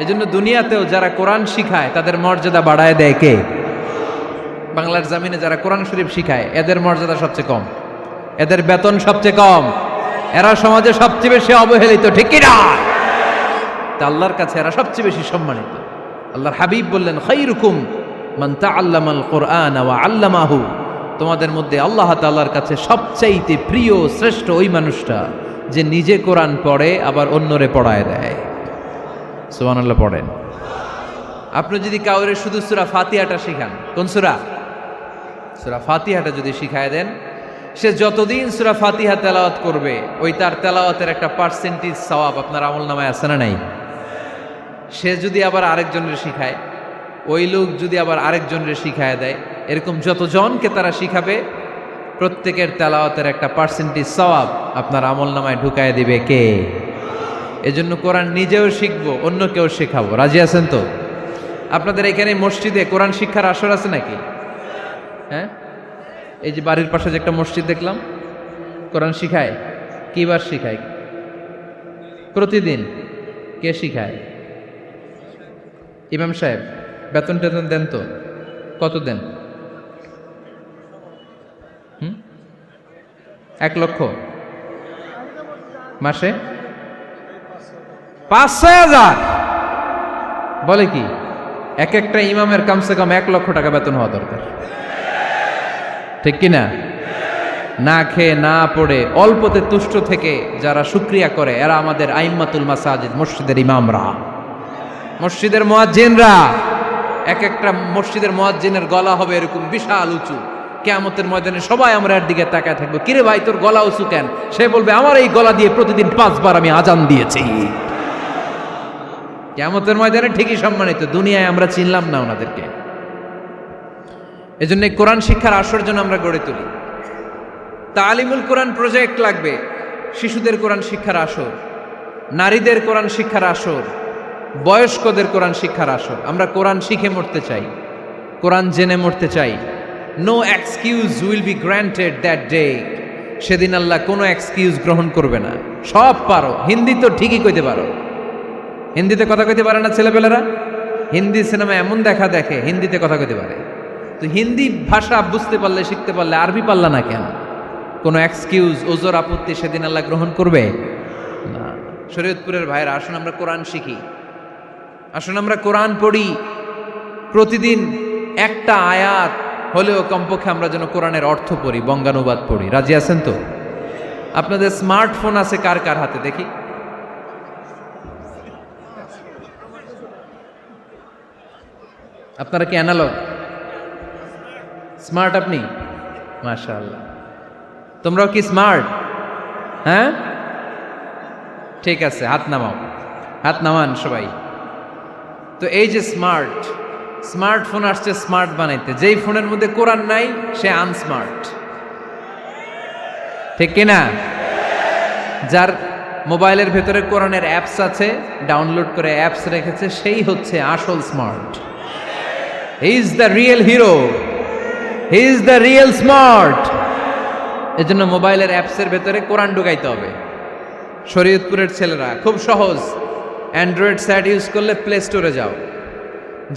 এজন্য দুনিয়াতেও যারা কোরআন শিখায় তাদের মর্যাদা বাড়ায় দেয় কে? বাংলার জমিনে যারা কোরআন শরীফ শিখায় এদের মর্যাদা সবচেয়ে কম, এদের বেতন সবচেয়ে কম, এরা সমাজে সবচেয়ে বেশি অবহেলিত, ঠিক কিনা? তা আল্লাহর কাছে এরা সবচেয়ে বেশি সম্মানিত। আল্লাহর হাবিব বললেন খায়রুকুম মান তাআল্লামাল কুরআন ওয়া আল্লামাহু, তোমাদের মধ্যে আল্লাহ তাআলার কাছে সবচাইতে প্রিয় শ্রেষ্ঠ ওই মানুষটা যে নিজে কোরআন পড়ে আবার অন্যরে পড়ায় দেয়। সুবহানাল্লাহ পড়েন। আপনি যদি কাউরে শুধু সূরা ফাতিহাটা শিখান, কোন সূরা? সূরা ফাতিহাটা যদি শিখায় দেন, সে যতদিন সূরা ফাতিহা তেলাওয়াত করবে ওই তার তেলাওয়াতের একটা পার্সেন্টেজ সওয়াব আপনার আমলনামায় আছে না নাই? সে যদি আবার আরেকজনের শিখায়, ওই লোক যদি আবার আরেকজনের শিখায় দেয়, এরকম যতজনকে তারা শিখাবে প্রত্যেকের তেলাওয়াতের একটা পার্সেন্টেজ সওয়াব আপনার আমলনামায় ঢুকায় দিবে কে? এজন্য কোরআন নিজেও শিখবো, অন্যকেও শেখাবো। রাজি আছেন তো? আপনাদের এখানে মসজিদে কোরআন শিক্ষার আসর আছে নাকি? হ্যাঁ, এই যে বাড়ির পাশে যে একটা মসজিদ দেখলাম, কোরআন শিখায়। কিবার শিখায়? প্রতিদিন। কে শিখায়? ইমাম সাহেব। বেতন টেতন দেন তো? কত দেন? 1 লক্ষ মাসে? 5-6 হাজার? বলে কি? এক একটা ইমামের কমসে কম 1 লক্ষ টাকা বেতন হওয়া দরকার, ঠিক কিনা? না খেয়ে না পড়ে অল্পতে তুষ্ট থেকে যারা শুকরিয়া করে এরা আমাদের আইম্মাতুল মাসাজিদ, মসজিদের ইমামরা, মসজিদের মুয়াজ্জিনরা। এক একটা মসজিদের মুয়াজ্জিনের গলা হবে এরকম বিশাল উঁচু। কিয়ামতের ময়দানে সবাই আমরা এর দিকে তাকায় থাকবো, কিরে ভাই তোর গলা উঁচু কেন? সে বলবে আমার এই গলা দিয়ে প্রতিদিন 5 বার আমি আজান দিয়েছি। কিয়ামতের ময়দানে ঠিকই সম্মানিত, দুনিয়ায় আমরা চিনলাম না ওনাদেরকে। এজন্য কোরআন শিক্ষার আসর জন্য আমরা গড়ে তুলি। তালিমুল কোরআন প্রজেক্ট লাগবে, শিশুদের কোরআন শিক্ষার আসর, নারীদের কোরআন শিক্ষার আসর, বয়স্কদের কোরআন শিক্ষার আসর। আমরা কোরআন শিখে মরতে চাই, কোরআন জেনে মরতে চাই। No excuse will be granted that day. সেদিন আল্লাহ কোনো এক্সকিউজ গ্রহণ করবে না। সব পারো, হিন্দি তো ঠিকই কইতে পারো, হিন্দিতে কথা কইতে পারে না ছেলেপেলেরা? হিন্দি সিনেমা এমন দেখা দেখে হিন্দিতে কথা কইতে পারে। তো হিন্দি ভাষা বুঝতে পারলে, শিখতে পারলে আরবি পারলা না কেন? কোনো এক্সকিউজ, ওজোর, আপত্তি সেদিন আল্লাহ গ্রহণ করবে না। শরীয়তপুরের ভাইরা, আসুন আমরা কোরআন শিখি, আসুন আমরা কোরআন পড়ি। প্রতিদিন একটা আয়াত হলেও কমপক্ষে আমরা যেন কোরআনের অর্থ পড়ি, বঙ্গানুবাদ পড়ি। রাজি আছেন তো? আপনাদের স্মার্টফোন আছে কার কার হাতে দেখি? আপনারা কি অ্যানালগ? স্মার্ট আপনি? মাশাআল্লাহ। তোমরাও কি স্মার্ট? হ্যাঁ, ঠিক আছে, হাত নামাও, হাত নামান সবাই। তো এই যে স্মার্টফোন আসছে স্মার্ট বানাইতে, যেই ফোনের মধ্যে কোরআন নাই সে আনস্মার্ট, ঠিক কিনা? যার মোবাইলের ভেতরে কোরআনের অ্যাপস আছে, ডাউনলোড করে অ্যাপস রেখেছে, সেই হচ্ছে আসল smart. He is the real hero, he is the real smart. এজন্য মোবাইলের অ্যাপসের ভেতরে কোরআন ঢুকাইতে হবে। শরীয়তপুরের ছেলেরা খুব সহজ, অ্যান্ড্রয়েড সেট ইউজ করলে প্লে স্টোরে যাও,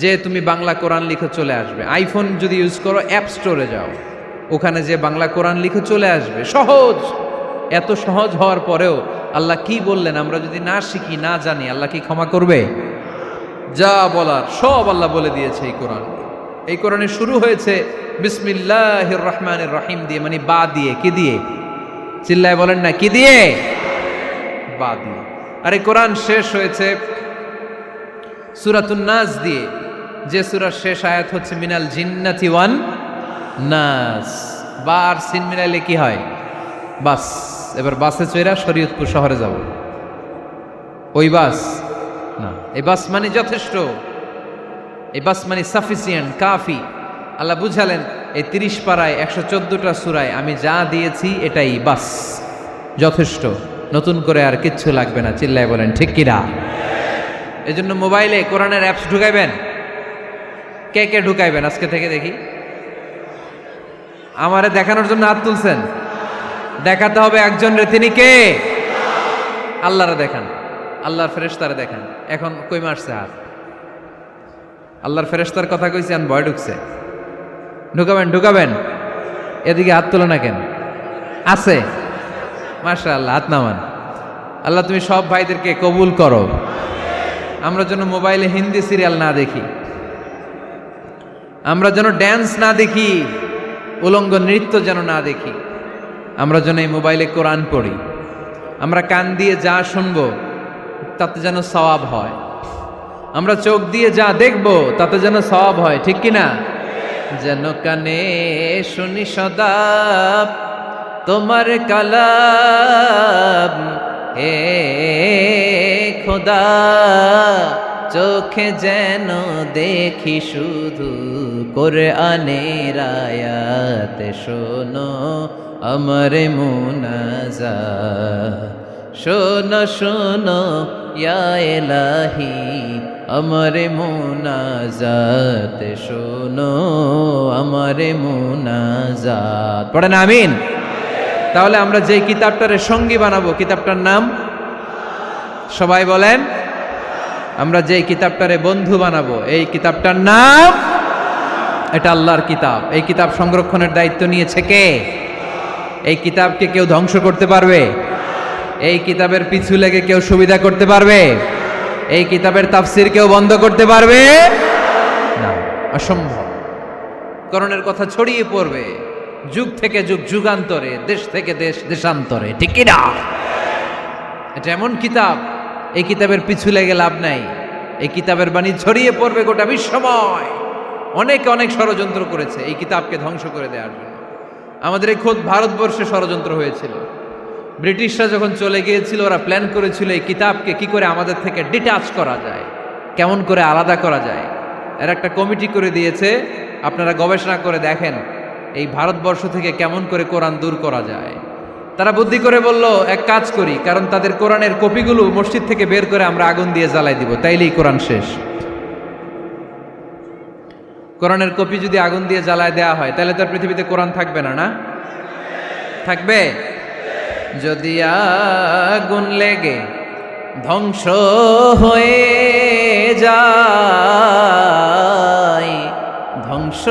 যে তুমি বাংলা কোরআন লিখে চলে আসবে। আইফোন যদি ইউজ করো অ্যাপ স্টোরে যাও, ওখানে যে বাংলা কোরআন লিখে চলে আসবে। সহজ। এত সহজ হওয়ার পরেও আল্লাহ কি বললেন আমরা যদি না শিখি, না জানি, আল্লাহ কি ক্ষমা করবে? যা বলার সব আল্লাহ বলে দিয়েছে এই কোরআন। এই কোরআনে শুরু হয়েছে বিসমিল্লাহির রহমানির রহিম দিয়ে, মানে বা দিয়ে। কি দিয়ে? চিল্লায় বলেন না, কি দিয়ে? বা দিয়ে। আর এই কোরআন শেষ হয়েছে সূরাতুন নাস দিয়ে, যে সূরার শেষ আয়াত হচ্ছে মিনাল জিন্নাতি ওয়ান নাস। বা আর সিন মিলাইলে কি হয়? বাস। এবার বাসে চড়া শরীয়তপুর শহরে যাব। ওই বাস না, এই বাস মানে যথেষ্ট, এই বাস মানে সাফিসিয়েন্ট, কাফি। আল্লাহ বুঝালেন এই 30 পারায় 114টা সূরায় আমি যা দিয়েছি এটাই বাস, যথেষ্ট, নতুন করে আর কিচ্ছু লাগবে না। চিল্লায় বলেন ঠিক কিনা? এই জন্য মোবাইলে কোরআনের অ্যাপস ঢুকাইবেন। কে কে ঢুকাইবেন আজকে থেকে দেখি? আমারে দেখানোর জন্য হাত তুলছেন? দেখাতে হবে একজন রে, তিনি কে? আল্লাহরে দেখান, আল্লাহর ফেরেশতারে দেখান। এখন কই মারছে হাত? আল্লাহর ফেরেশতার কথা কইছি, আন ভয় ঢুকছে। ঢুকাবেন, ঢুকাবেন। এদিকে হাত তোলো না কেন? আছে? মাশাআল্লাহ, হাত নামান। আল্লাহ তুমি সব ভাইদেরকে কবুল করো। আমরা যেন মোবাইলে হিন্দি সিরিয়াল না দেখি, আমরা যেন ড্যান্স না দেখি, উলঙ্গ নৃত্য যেন না দেখি। আমরা যেন এই মোবাইলে কোরআন পড়ি। আমরা কান দিয়ে যা শুনবো তাতে যেন সওয়াব হয়। আমরা চোখ দিয়ে যা দেখবো তাতে যেন সওয়াব হয়, ঠিক কিনা? যেন কানে শুনি সদা তোমার কালাম, হে খোদা চোখে যেন দেখি শুধু কোরআনের আয়াত। শোনো আমার মুনাজাত, শোনো শোনো ইয়া ইলাহি আমার মুনাজাত, শোনো আমার মুনাজাত। পড়েন আমিন। তাহলে আমরা যে কিতাবটারে সঙ্গী বানাবো, কিতাবটার নাম সবাই বলেন। আমরা যে কিতাবটারে বন্ধু বানাবো, এই কিতাবটার নাম, এটা আল্লাহর কিতাব। এই কিতাব সংরক্ষণের দায়িত্ব নিয়েছে কে? এই কিতাবকে কেউ ধ্বংস করতে পারবে? এই কিতাবের পিছু লেগে কেউ সুবিধা করতে পারবে? এই কিতাবের তাফসির কেউ বন্ধ করতে পারবে না, অসম্ভব। কোরআনের কথা ছড়িয়ে পড়বে, যুগ থেকে যুগ যুগান্তরে, দেশ থেকে দেশ দেশান্তরে, ঠিক কি না? এটা এমন কিতাব, এই কিতাবের পিছু লেগে লাভ নাই। এই কিতাবের বাণী ছড়িয়ে পড়বে গোটা বিশ্বময়। অনেকে অনেক ষড়যন্ত্র করেছে এই কিতাবকে ধ্বংস করে দেওয়ার জন্য। আমাদের এই খোদ ভারতবর্ষে ষড়যন্ত্র হয়েছিল। ব্রিটিশরা যখন চলে গিয়েছিল, ওরা প্ল্যান করেছিল এই কিতাবকে কি করে আমাদের থেকে ডিটাচ করা যায়, কেমন করে আলাদা করা যায়। এর একটা কমিটি করে দিয়েছে, আপনারা গবেষণা করে দেখেন এই ভারতবর্ষ থেকে কেমন করে কোরআন দূর করা যায়। তারা বুদ্ধি করে বলল, এক কাজ করি, কারণ তাদের কোরআনের কপিগুলো মসজিদ থেকে বের করে আমরা আগুন দিয়ে জ্বালাই দিব, তাইলেই কোরআন শেষ। কোরআনের কপি যদি আগুন দিয়ে জ্বালায় দেওয়া হয়, তাহলে তো পৃথিবীতে কোরআন থাকবে না, না থাকবে? যদি আগুন লেগে ধ্বংস হয়ে যায়, ধ্বংস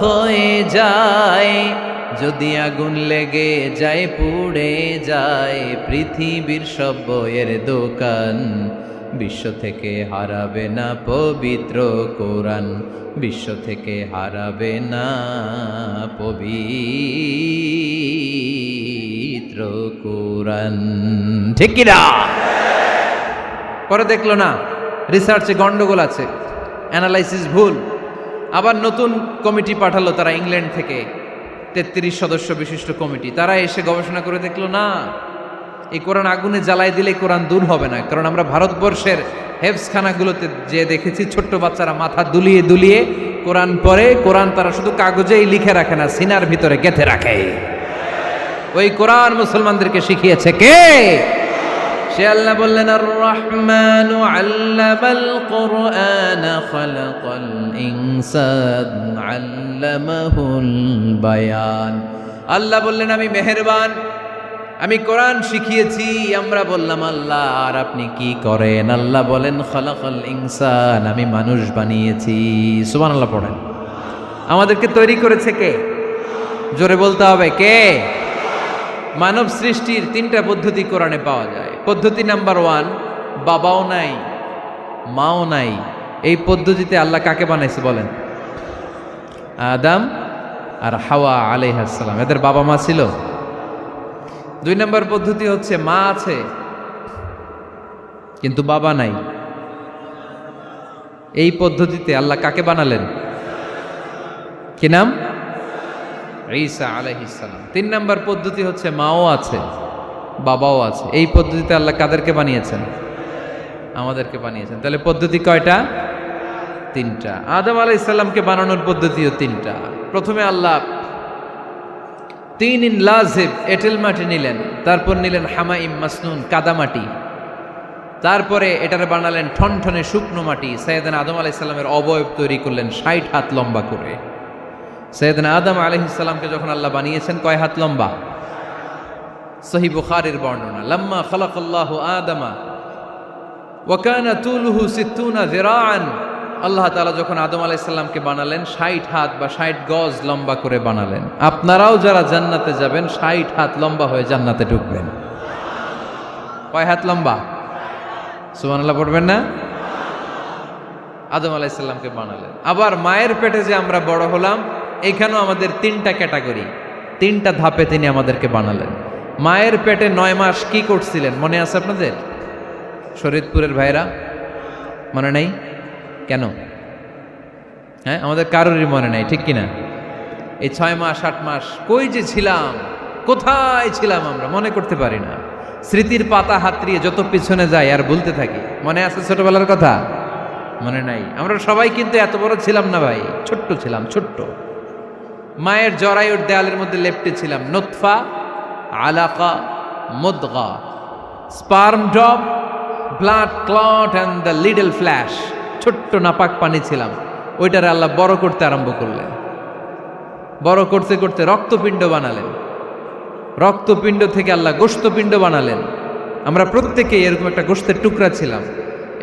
হয়ে যায়, যদি আগুন লেগে যায় পুড়ে যায় পৃথিবীর সব বইয়ের দোকান, বিশ্ব থেকে হারাবে না পবিত্র কোরআন, বিশ্ব থেকে হারাবে না পবিত্র কোরআন, ঠিক কি না? পরে দেখলো না রিসার্চে গন্ডগোল আছে, অ্যানালাইসিস ভুল। আবার নতুন কমিটি পাঠালো তারা ইংল্যান্ড থেকে, 33 সদস্য বিশিষ্ট কমিটি। তারা এসে গবেষণা করে দেখলো না, এই কোরআন আগুনে জ্বালাই দিলে কোরআন দূর হবে না। কারণ আমরা ভারতবর্ষের হেফজখানাগুলোতে যে দেখেছি, ছোট্ট বাচ্চারা মাথা দুলিয়ে দুলিয়ে কোরআন পড়ে। কোরআন তারা শুধু কাগজেই লিখে রাখে না, সিনার ভিতরে গেঁথে রাখে। ওই কোরআন মুসলমানদেরকে শিখিয়েছে কে? সে আল্লাহ বললেন, আর রহমানু আল্লামাল কোরআন খালাকাল ইনসান আল্লামাহুল বায়ান। আল্লাহ বললেন, আমি মেহেরবান, আমি কোরআন শিখিয়েছি। আমরা বললাম, আল্লাহ আর আপনি কি করেন? আল্লাহ বলেন, খালাকাল ইনসান, আমি মানুষ বানিয়েছি। সুবহানাল্লাহ পড়েন। আমাদেরকে তৈরি করেছে কে? জোরে বলতে হবে, কে? মানব সৃষ্টির 3টা পদ্ধতি কোরআনে পাওয়া যায়। পদ্ধতি নাম্বার 1, বাবাও নাই মাও নাই। এই পদ্ধতিতে আল্লাহ কাকে বানাইছে বলেন? আদম আর হাওয়া আলাইহিস সালাম, এদের বাবা মা ছিল। 2 নম্বর পদ্ধতি হচ্ছে মা আছে কিন্তু বাবা নাই। এই পদ্ধতিতে আল্লাহ কাকে বানালেন? কি নাম? ঈসা আলাইহিস সালাম। 3 নম্বর পদ্ধতি হচ্ছে মাও আছে বাবাও আছে। এই পদ্ধতিতে আল্লাহ কাদেরকে বানিয়েছেন? আমাদেরকে বানিয়েছেন। তাহলে পদ্ধতি কয়টা? 3টা। আদম আলাইহিস সালামকে বানানোর পদ্ধতিও 3টা। প্রথমে আল্লাহ 3 লাজিব এঁটেল মাটি নিলেন, তারপর নিলেন হামাইম মাসনুন কাদামাটি, তারপরে এটারে বানালেন ঠনঠনে শুকনো মাটি। সাইয়েদনা আদম আলাইহিস সালামের অবয়ব তৈরি করলেন 60 হাত লম্বা করে। সাইয়েদনা আদম আলাইহিস সালামকে যখন আল্লাহ বানিয়েছেন, কয় হাত লম্বা? সহিহ বুখারীর বর্ণনা, লাম্মা খালাকাল্লাহু আদামা ওয়া কানা তুলুহু 60 যিরাআন। আল্লাহ তাআলা যখন আদম আলাইহিস সালামকে বানালেন, 60 হাত বা 60 গজ লম্বা করে বানালেন। আপনারাও যারা জান্নাতে যাবেন, 60 হাত লম্বা হয়ে জান্নাতে ঢুকবেন। কয় হাত লম্বা? সুবহানাল্লাহ পড়বেন না? আদম আলাইহিস সালামকে বানালেন। আবার মায়ের পেটে যে আমরা বড় হলাম, এখানেও আমাদের 3টা ক্যাটাগরি, 3টা ধাপে তিনি আমাদেরকে বানালেন। মায়ের পেটে 9 মাস কি করছিলেন মনে আছে আপনাদের? শরীয়তপুরের ভাইরা মনে নাই কেন? হ্যাঁ, আমাদের কারোরই মনে নাই, ঠিক কিনা? এই 6 মাস 8 মাস কই যে ছিলাম, কোথায় ছিলাম আমরা মনে করতে পারি না। স্মৃতির পাতা হাতড়িয়ে যত পিছনে যাই আর বলতে থাকি। মনে আছে ছোটবেলার কথা? মনে নাই। আমরা সবাই কিন্তু এত বড় ছিলাম না ভাই, ছোট্ট ছিলাম, ছোট্ট। মায়ের জরায়ুর দেয়ালের মধ্যে লেপ্টে ছিলাম। নুতফা, আলাকা, মুদগা, sperm drop, blood clot and the little flesh. ছোট্ট নাপাক পানি ছিলাম। ওইটারে আল্লাহ বড় করতে আরম্ভ করলেন। বড় করতে করতে রক্তপিণ্ড বানালেন। রক্তপিণ্ড থেকে আল্লাহ গোশতপিণ্ড বানালেন। আমরা প্রত্যেকেই এরকম একটা গোশতের টুকরা ছিলাম।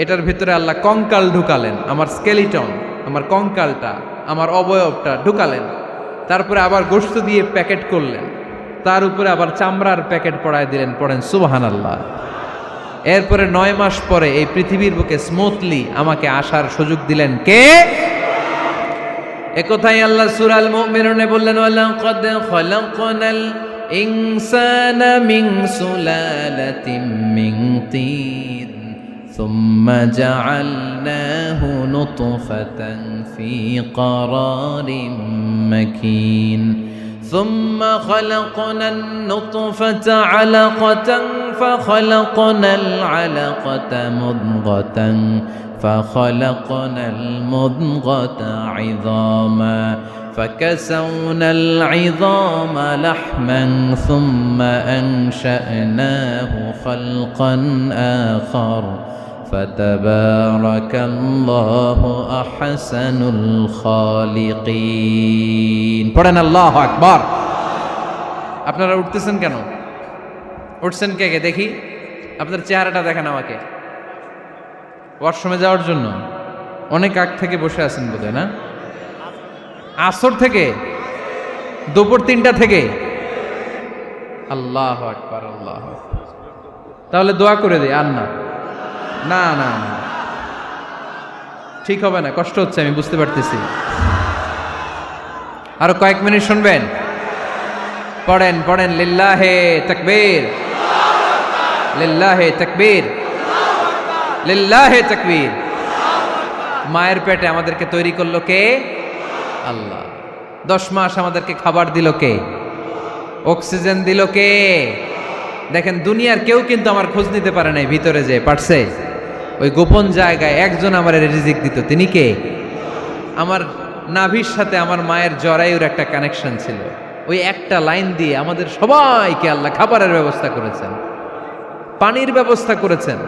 এটার ভিতরে আল্লাহ কঙ্কাল ঢুকালেন, আমার স্কেলিটন, আমার কঙ্কালটা, আমার অবয়বটা ঢুকালেন। তারপরে আবার গোশত দিয়ে প্যাকেট করলেন, তার উপরে আবার চামড়ার প্যাকেট পড়ায় দিলেন। পড়েন সুবহানাল্লাহ। এরপরে 9 মাস পরে এই পৃথিবীর বুকে স্মুথলি আমাকে আসার সুযোগ দিলেন কে? একথাই আল্লাহ সূরা আল মুমিনুনে বললেন, ওয়ালাকাদ খালাকনাল ইনসানা মিন সুলালাতিন মিন তিন সুম্মা জাআলনাহু নুতফাতান ফি ক্বারারিন মাকিন ثم خلقنا النطفة علقة فخلقنا العلقة مضغة فخلقنا المضغة عظاما فكسونا العظام لحما ثم أنشأناه خلقا آخر فتبارك الله أحسن الخالقين পড়েন আল্লাহু আকবার। আপনারা উঠতেছেন কেন? উঠছেন কে কে দেখি? আপনার চেহারাটা দেখেন আমাকে। ওয়াশরুমে যাওয়ার জন্য অনেক আগ থেকে বসে আছেন বোধহয়, না? আসর থেকে, দুপুর 3টা থেকে। আল্লাহু আকবার, আল্লাহু আকবার। তাহলে দোয়া করে দেই। আর না না না না, ঠিক হবে না, কষ্ট হচ্ছে, আমি বুঝতে পারতেছি। আরো কয়েক মিনিট শুনবেন? পড়েন পড়েন, লিল্লাহে তাকবীর, লিল্লাহে তাকবীর, লিল্লাহে তাকবীর। মায়ের পেটে আমাদেরকে তৈরি করলো কে? আল্লাহ। 10 মাস আমাদেরকে খাবার দিল কে? অক্সিজেন দিল কে? দেখেন, দুনিয়ার কেউ কিন্তু আমার খোঁজ নিতে পারে নাই ভিতরে, যে পারছে ওই গোপন জায়গায় একজন আমার রিজিক দিত। তিনি কে? আমার নাভির সাথে আমার মায়ের জরায়ুর একটা কানেকশন ছিল। ওই একটা লাইন দিয়ে আমাদের সবাইকে আল্লাহ খাবারের ব্যবস্থা করেছেন, পানির ব্যবস্থা করেছেন,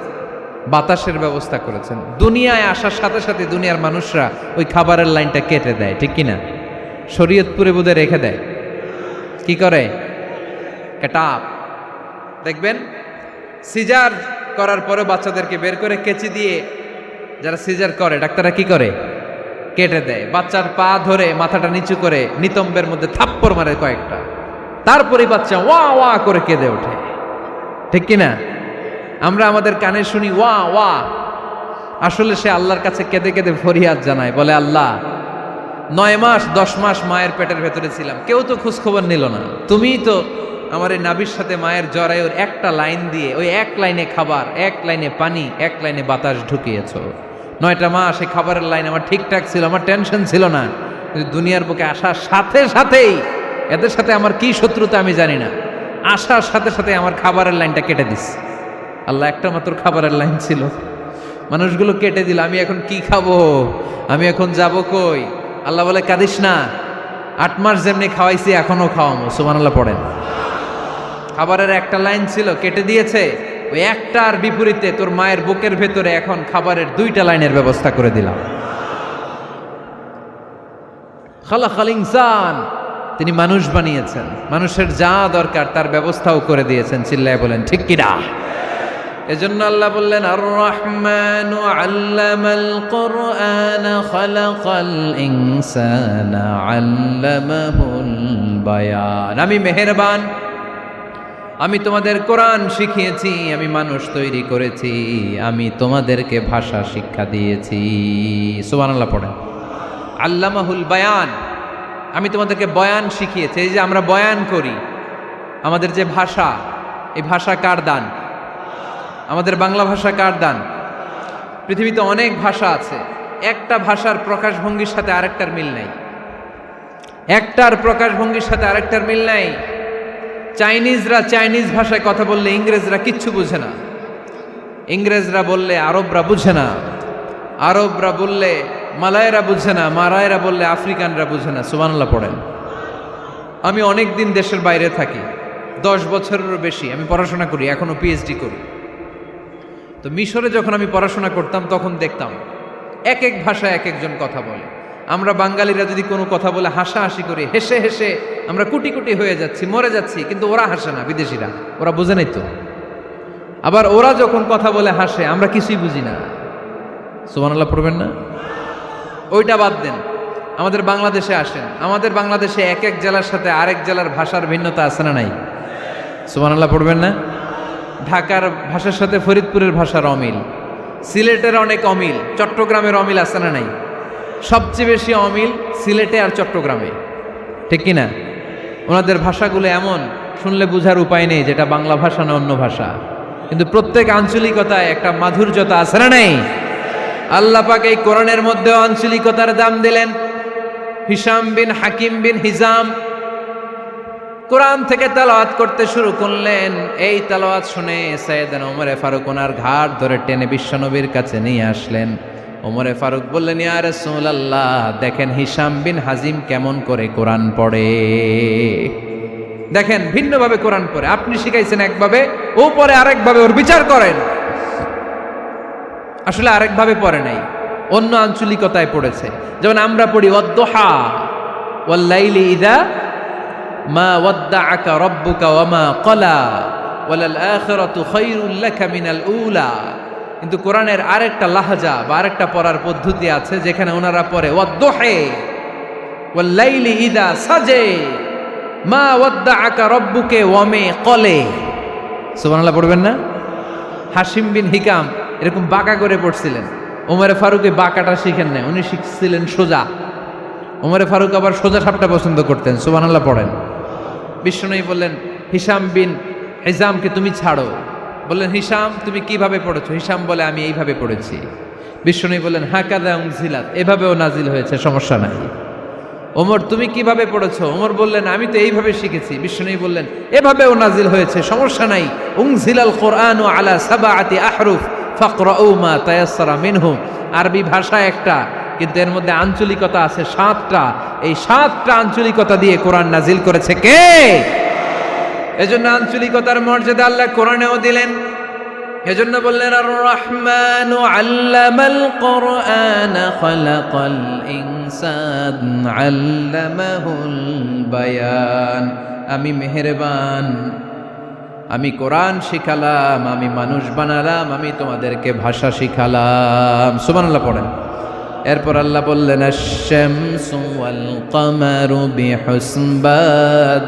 বাতাসের ব্যবস্থা করেছেন। দুনিয়ায় আসার সাথে সাথে দুনিয়ার মানুষরা ওই খাবারের লাইনটা কেটে দেয়, ঠিক কিনা? শরীয়তপুরে বোধে রেখে দেয়। কি করে? কাটাপ। দেখবেন সিজার করার পরে বাচ্চাদেরকে বের করে কেচি দিয়ে, যারা সিজার করে ডাক্তাররা কি করে? কেটে দেয়। বাচ্চার পা ধরে মাথাটা নিচু করে নিতম্বের মধ্যে থাপ্পড় মারে কয়েকটা, তারপরে বাচ্চা ওয়া ওয়া করে কেঁদে ওঠে, ঠিক কিনা? আমরা আমাদের কানে শুনি ওয়া ওয়া, আসলে সে আল্লাহর কাছে কেঁদে কেঁদে ফরিয়াদ জানায়, বলে আল্লাহ 9 মাস 10 মাস মায়ের পেটের ভেতরে ছিলাম, কেউ তো খোঁজ খবর নিল না, তুমিই তো আমার এই নাভির সাথে মায়ের জরায়ুর একটা লাইন দিয়ে, ওই এক লাইনে খাবার, এক লাইনে পানি, এক লাইনে বাতাস ঢুকিয়েছো। 9টা মাস এই খাবারের লাইন আমার ঠিকঠাক ছিল, আমার টেনশন ছিল না। কিন্তু দুনিয়ার বুকে আসার সাথে সাথেই, এদের সাথে আমার কি শত্রুতা আমি জানি না, আসার সাথে সাথে আমার খাবারের লাইনটা কেটে দিস। আল্লাহ একটা মাত্র খাবারের লাইন ছিল, মানুষগুলো কেটে দিল। আমি এখন কি খাবো? আমি এখন যাব কই? আল্লাহ বলে কাঁদিস না, 8 মাস যেমনি খাওয়াইছি এখনো খাওয়াবো। সুবহানাল্লাহ পড়েন। খাবারের একটা লাইন ছিল, কেটে দিয়েছে। ওই একটার বিপরীতে তোর মায়ের বুকের ভেতরে এখন খাবারের 2টা লাইনের ব্যবস্থা করে দিলাম। খালাকাল ইনসান, তিনি মানুষ বানিয়েছেন, মানুষের যা দরকার তার ব্যবস্থাও করে দিয়েছেন। চিল্লায় বলেন ঠিক কিনা? এজন্য আল্লাহ বললেন, আর রহমানু আল্লামাল কুরআন খালাকাল ইনসানা আল্লামাহুল বায়ান। আমি মেহেরবান, আমি তোমাদের কোরআন শিখিয়েছি, আমি মানুষ তৈরি করেছি, আমি তোমাদেরকে ভাষা শিক্ষা দিয়েছি। সুবহানাল্লাহ পড়েন। আল্লামাহুল বায়ান, আমি তোমাদেরকে বয়ান শিখিয়েছি। এই যে আমরা বয়ান করি, আমাদের যে ভাষা, এই ভাষা কার দান? আমাদের বাংলা ভাষা কার দান? পৃথিবীতে অনেক ভাষা আছে, একটা ভাষার প্রকাশভঙ্গির সাথে আরেকটার মিল নাই, একটার প্রকাশভঙ্গির সাথে আরেকটার মিল নাই। চাইনিজরা চাইনিজ ভাষায় কথা বললে ইংরেজরা কিচ্ছু বুঝে না, ইংরেজরা বললে আরবরা বুঝে না, আরবরা বললে মালায়রা বুঝে না, মারায়রা বললে আফ্রিকানরা বুঝে না। সুবহানাল্লাহ পড়েন। আমি অনেক দিন দেশের বাইরে থাকি, 10 বছরেরও বেশি আমি পড়াশোনা করি, এখনো পিএইচডি করি। তো মিশরে যখন আমি পড়াশোনা করতাম তখন দেখতাম এক এক ভাষায় এক একজন কথা বলে। আমরা বাঙালিরা যদি কোনো কথা বলে হাসাহাসি করি, হেসে হেসে আমরা কুটি কুটি হয়ে যাচ্ছি, মরে যাচ্ছি, কিন্তু ওরা হাসে না, বিদেশিরা, ওরা বুঝে নাই তো। আবার ওরা যখন কথা বলে হাসে, আমরা কিছুই বুঝি না। সুবহানাল্লাহ পড়বেন না? ওইটা বাদ দেন, আমাদের বাংলাদেশে আসেন, আমাদের বাংলাদেশে এক এক জেলার সাথে আরেক জেলার ভাষার ভিন্নতা আছে না নাই? সুবহানাল্লাহ পড়বেন না? ঢাকার ভাষার সাথে ফরিদপুরের ভাষার অমিল, সিলেটের অনেক অমিল, চট্টগ্রামের অমিল আছে না নাই? সবচেয়ে বেশি অমিল সিলেটে আর চট্টগ্রামে, ঠিক কিনা? ওনাদের ভাষাগুলো এমন, শুনলে বোঝার উপায় নেই যেটা বাংলা ভাষা না অন্য ভাষা, কিন্তু প্রত্যেক আঞ্চলিকতায় একটা মাধুর্যতা আছে না নেই? আল্লাহ পাক এই কোরআনের মধ্যে আঞ্চলিকতার দাম দিলেন। হিশাম বিন হাকিম বিন হিজাম কোরআন থেকে তেলাওয়াত করতে শুরু করলেন। এই তেলাওয়াত শুনে সাইয়েদনা ওমরে ফারুক ওনার ঘাট ধরে টেনে বিশ্বনবীর কাছে নিয়ে আসলেন। ওমরে ফারুক বললেন, ইয়া রাসূলুল্লাহ, দেখেন হিশাম বিন হাজিম কেমন করে কোরআন পড়ে। দেখেন ভিন্নভাবে কোরআন পড়ে, আপনি শিখাইছেন একভাবে, ও পড়ে আরেকভাবে, ওর বিচার করেন। আসলে আরেকভাবে পড়ে নাই, অন্য আঞ্চলিকতায় পড়েছে। যেমন আমরা পড়ি ওয়াদ-দুহা ওয়াল লাইলি ইযা মা ওয়াদ্দাআকা রাব্বুকা ওয়া মা ক্বালা ওয়ালাল আখিরাতু খায়রুল লাকা মিনাল উলা। কিন্তু কোরআনের আরেকটা লাহজা বা আরেকটা পড়ার পদ্ধতি আছে, যেখানে ওনারা পড়ে ওয়াদ-দুহা ওয়াল লাইলি ইযা সাজে মা ওয়াদ্দাআকা রাব্বুকা ওয়া মা ক্বালা। সুবহানাল্লাহ পড়বেন না? হাশিম বিন হিকাম এরকম বাঁকা করে পড়ছিলেন। ওমরে ফারুকে বাঁকাটা শিখেন না, উনি শিখছিলেন সোজা। ওমরে ফারুক আবার সোজা সাপটা পছন্দ করতেন। সুবহানাল্লাহ পড়েন। বিশ্বনবী বললেন, হিশাম বিন হিজামকে তুমি ছাড়ো। বললেন, হিশাম তুমি কিভাবে পড়েছো? হিশাম বলে, আমি এইভাবে পড়েছি। বিশ্বনবী বললেন, হাকাযা উনজিলাত, এভাবেও নাজিল হয়েছে, সমস্যা নাই। ওমর তুমি কিভাবে পড়েছো? ওমর বললেন, আমি তো এইভাবে শিখেছি। বিশ্বনবী বললেন, এভাবেও নাজিল হয়েছে, সমস্যা নাই। উনজিলাল কোরআনু আলা সাবআতি আহরুফ ফাকরাউ মা তায়াসসারা মিনহু। আরবি ভাষা একটা, কিন্তু এর মধ্যে আঞ্চলিকতা আছে 7টা। এই 7টা আঞ্চলিকতা দিয়ে কোরআন নাজিল করেছে কে? এজন্য আঞ্চলিকতার মর্যাদা আল্লাহ কোরআনেও দিলেন। এজন্য বললেন, আর রহমানু আল্লামাল কোরআন খালাকাল ইনসান আল্লামাহুল বায়ান। আমি মেহেরবান, আমি কোরআন শিখালাম, আমি মানুষ বানালাম, আমি তোমাদেরকে ভাষা শিখালাম। সুবহানাল্লাহ পড়েন। এরপর আল্লাহ বললেন, আশ-শামসু ওয়াল কামারু বিহুসবান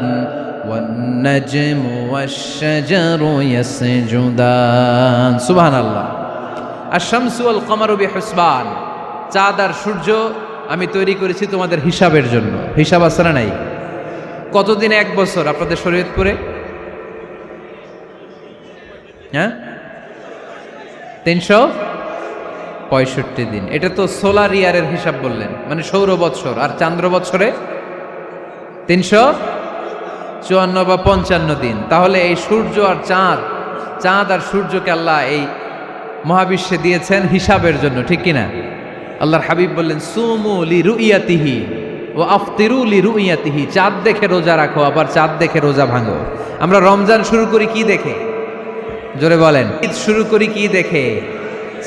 ওয়ান নাজমু ওয়াশ-শাজারু ইয়াসজুদান। সুবহানাল্লাহ। আশ-শামসু ওয়াল কামারু বিহুসবান, চাঁদ আর সূর্য আমি তৈরি করেছি তোমাদের হিসাবের জন্য। হিসাব আছে না নাই? কতদিন এক বছর আপনাদের শরীয়তপুরে? হ্যাঁ, 365 দিন। এটা তো সোলার ইয়ারের হিসাব বললেন, মানে সৌর বৎসর। আর চান্দ্র বৎসরে 354 বা 55 দিন। তাহলে এই সূর্য আর চাঁদ, চাঁদ আর সূর্যকে আল্লাহ এই মহাবিশ্বে দিয়েছেন হিসাবের জন্য, ঠিক কিনা? আল্লাহর হাবিব বললেন, সুমু লিরুইয়াতিহি ওয়া আফতিরু লিরুইয়াতিহি। চাঁদ দেখে রোজা রাখো, আবার চাঁদ দেখে রোজা ভাঙো। আমরা রমজান শুরু করি কি দেখে? জোরে বলেন। ঈদ শুরু করি কি দেখে?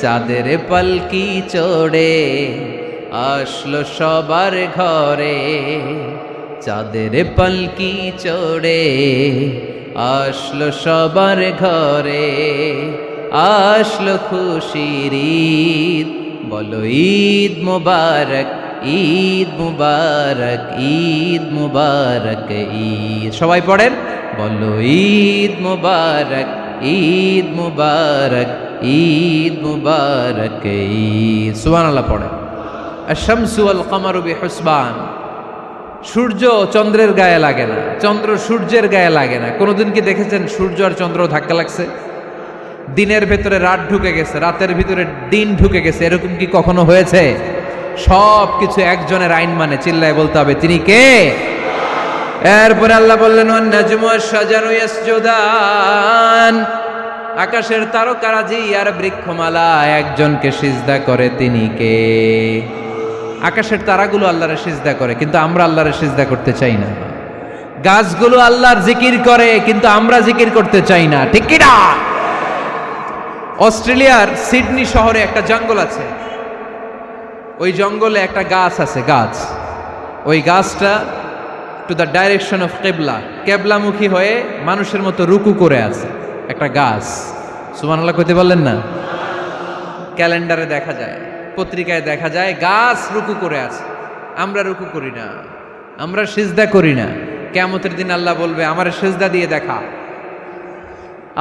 চাঁদের পালকি চড়ে আসলো সবার ঘরে, চাঁদের পালকি চড়ে আসলো সবার ঘরে, আসলো খুশির ঈদ, বলো ঈদ মুবারক, ঈদ মুবারক, ঈদ মুবারক, ঈদ। সবাই পড়েন, বলো ঈদ মুবারক, ঈদ মুবারক, ঈদ মুবারক, ঈদ। সুবহানাল্লাহ পড়েন। আশ-শামসু ওয়াল কামারু বিহুসবান। সূর্য চন্দ্রের গায়ে লাগে না, চন্দ্র সূর্যের গায়ে লাগে না। কোনোদিন কি দেখেছেন সূর্য আর চন্দ্র ধাক্কা লাগছে? দিনের ভেতরে রাত ঢুকে গেছে, রাতের ভিতরে দিন ঢুকে গেছে, এরকম কি কখনো হয়েছে? সব কিছু একজনের আইন মানে, চিল্লায় বলতে হবে, তিনি কে? এরপরে আল্লাহ বললেন, ওয়ান নাজমু ওয়াশ-শাজারু ইয়াসজুদান। আকাশের তারকারাজি আর বৃক্ষমালা একজনকে সিজদা করে, তিনি কে? আকাশের তারাগুলো আল্লাহরে সিজদা করে, কিন্তু আমরা আল্লাহরে সিজদা করতে চাই না। গাছগুলো আল্লাহর জিকির করে, কিন্তু আমরা জিকির করতে চাই না, ঠিক কি না? অস্ট্রেলিয়ার সিডনি শহরে একটা জঙ্গল আছে। ওই জঙ্গলে একটা গাছ আছে, গাছ। ওই গাছটা টু দ্য ডাইরেকশন অফ কেবলা, কেবলামুখী হয়ে মানুষের মতো রুকু করে আছে একটা গাছ। সুবহানাল্লাহ কইতে বললেন না? ক্যালেন্ডারে দেখা যায়, পত্রিকায় দেখা যায়, গাছ রুকু করে আছে। আমরা রুকু করি না, আমরা সিজদা করি না। কিয়ামতের দিন আল্লাহ বলবে, আমার সিজদা দিয়ে দেখা।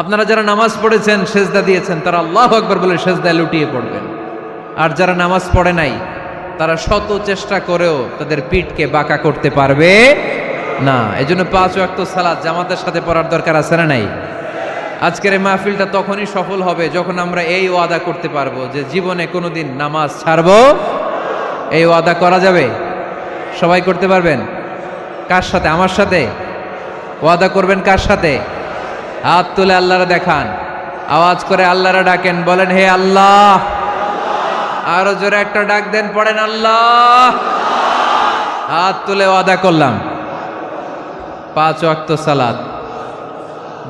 আপনারা যারা নামাজ পড়েছেন, সিজদা দিয়েছেন, তারা আল্লাহু আকবার বলে সিজদায় লুটিয়ে পড়বেন। আর যারা নামাজ পড়ে নাই, তারা শত চেষ্টা করেও তাদের পিঠকে বাঁকা করতে পারবে না। এজন্য 5 ওয়াক্ত সালাত জামাতের সাথে পড়ার দরকার আছে না নাই? আজকের এই মাহফিলটা তখনই সফল হবে যখন আমরা এই ওয়াদা করতে পারবো যে জীবনে কোনোদিন নামাজ ছাড়বো। এই ওয়াদা করা যাবে? সবাই করতে পারবেন? কার সাথে? আমার সাথে ওয়াদা করবেন? কার সাথে? হাত তুলে আল্লাহরা দেখান, আওয়াজ করে আল্লাহরা ডাকেন, বলেন হে আল্লাহ। আরো জোরে একটা ডাক দেন, পড়েন আল্লাহ। হাত তুলে ওয়াদা করলাম 5 ওয়াক্ত সালাত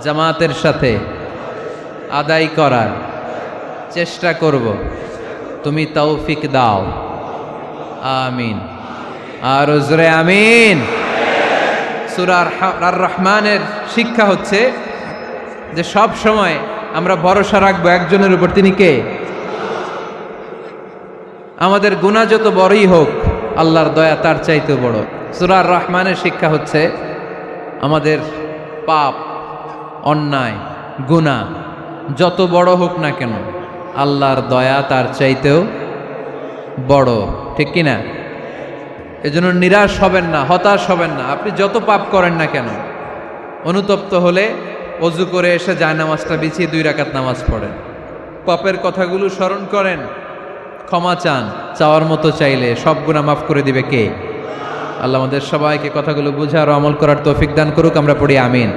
জামাতের সাথে আদায় করার চেষ্টা করব, তুমি তৌফিক দাও, আমিন। আর জোরে আমিন। সূরা আর রহমানের শিক্ষা হচ্ছে যে সব সময় আমরা ভরসা রাখবো একজনের উপর, তিনি কে? আমাদের গুনাহ যত বড়ই হোক আল্লাহর দয়া তার চাইতে বড়। সূরা আর রহমানের শিক্ষা হচ্ছে আমাদের পাপ, অন্যায়, গুনাহ যত বড় হোক না কেন আল্লাহর দয়া তার চাইতেও বড়, ঠিক কিনা? এজন্য নিরাশ হবেন না, হতাশ হবেন না। আপনি যত পাপ করেন না কেন, অনুতপ্ত হলে ওযু করে এসে জায়নামাজটা বিছিয়ে 2 রাকাত নামাজ পড়েন, পাপের কথাগুলো স্মরণ করেন, ক্ষমা চান, চাওয়ার মতো চাইলে সব গুনাহ মাফ করে দিবে কে? আল্লাহ আমাদের সবাইকে কথাগুলো বুঝার ও আমল করার তৌফিক দান করুক। আমরা পড়ি আমিন।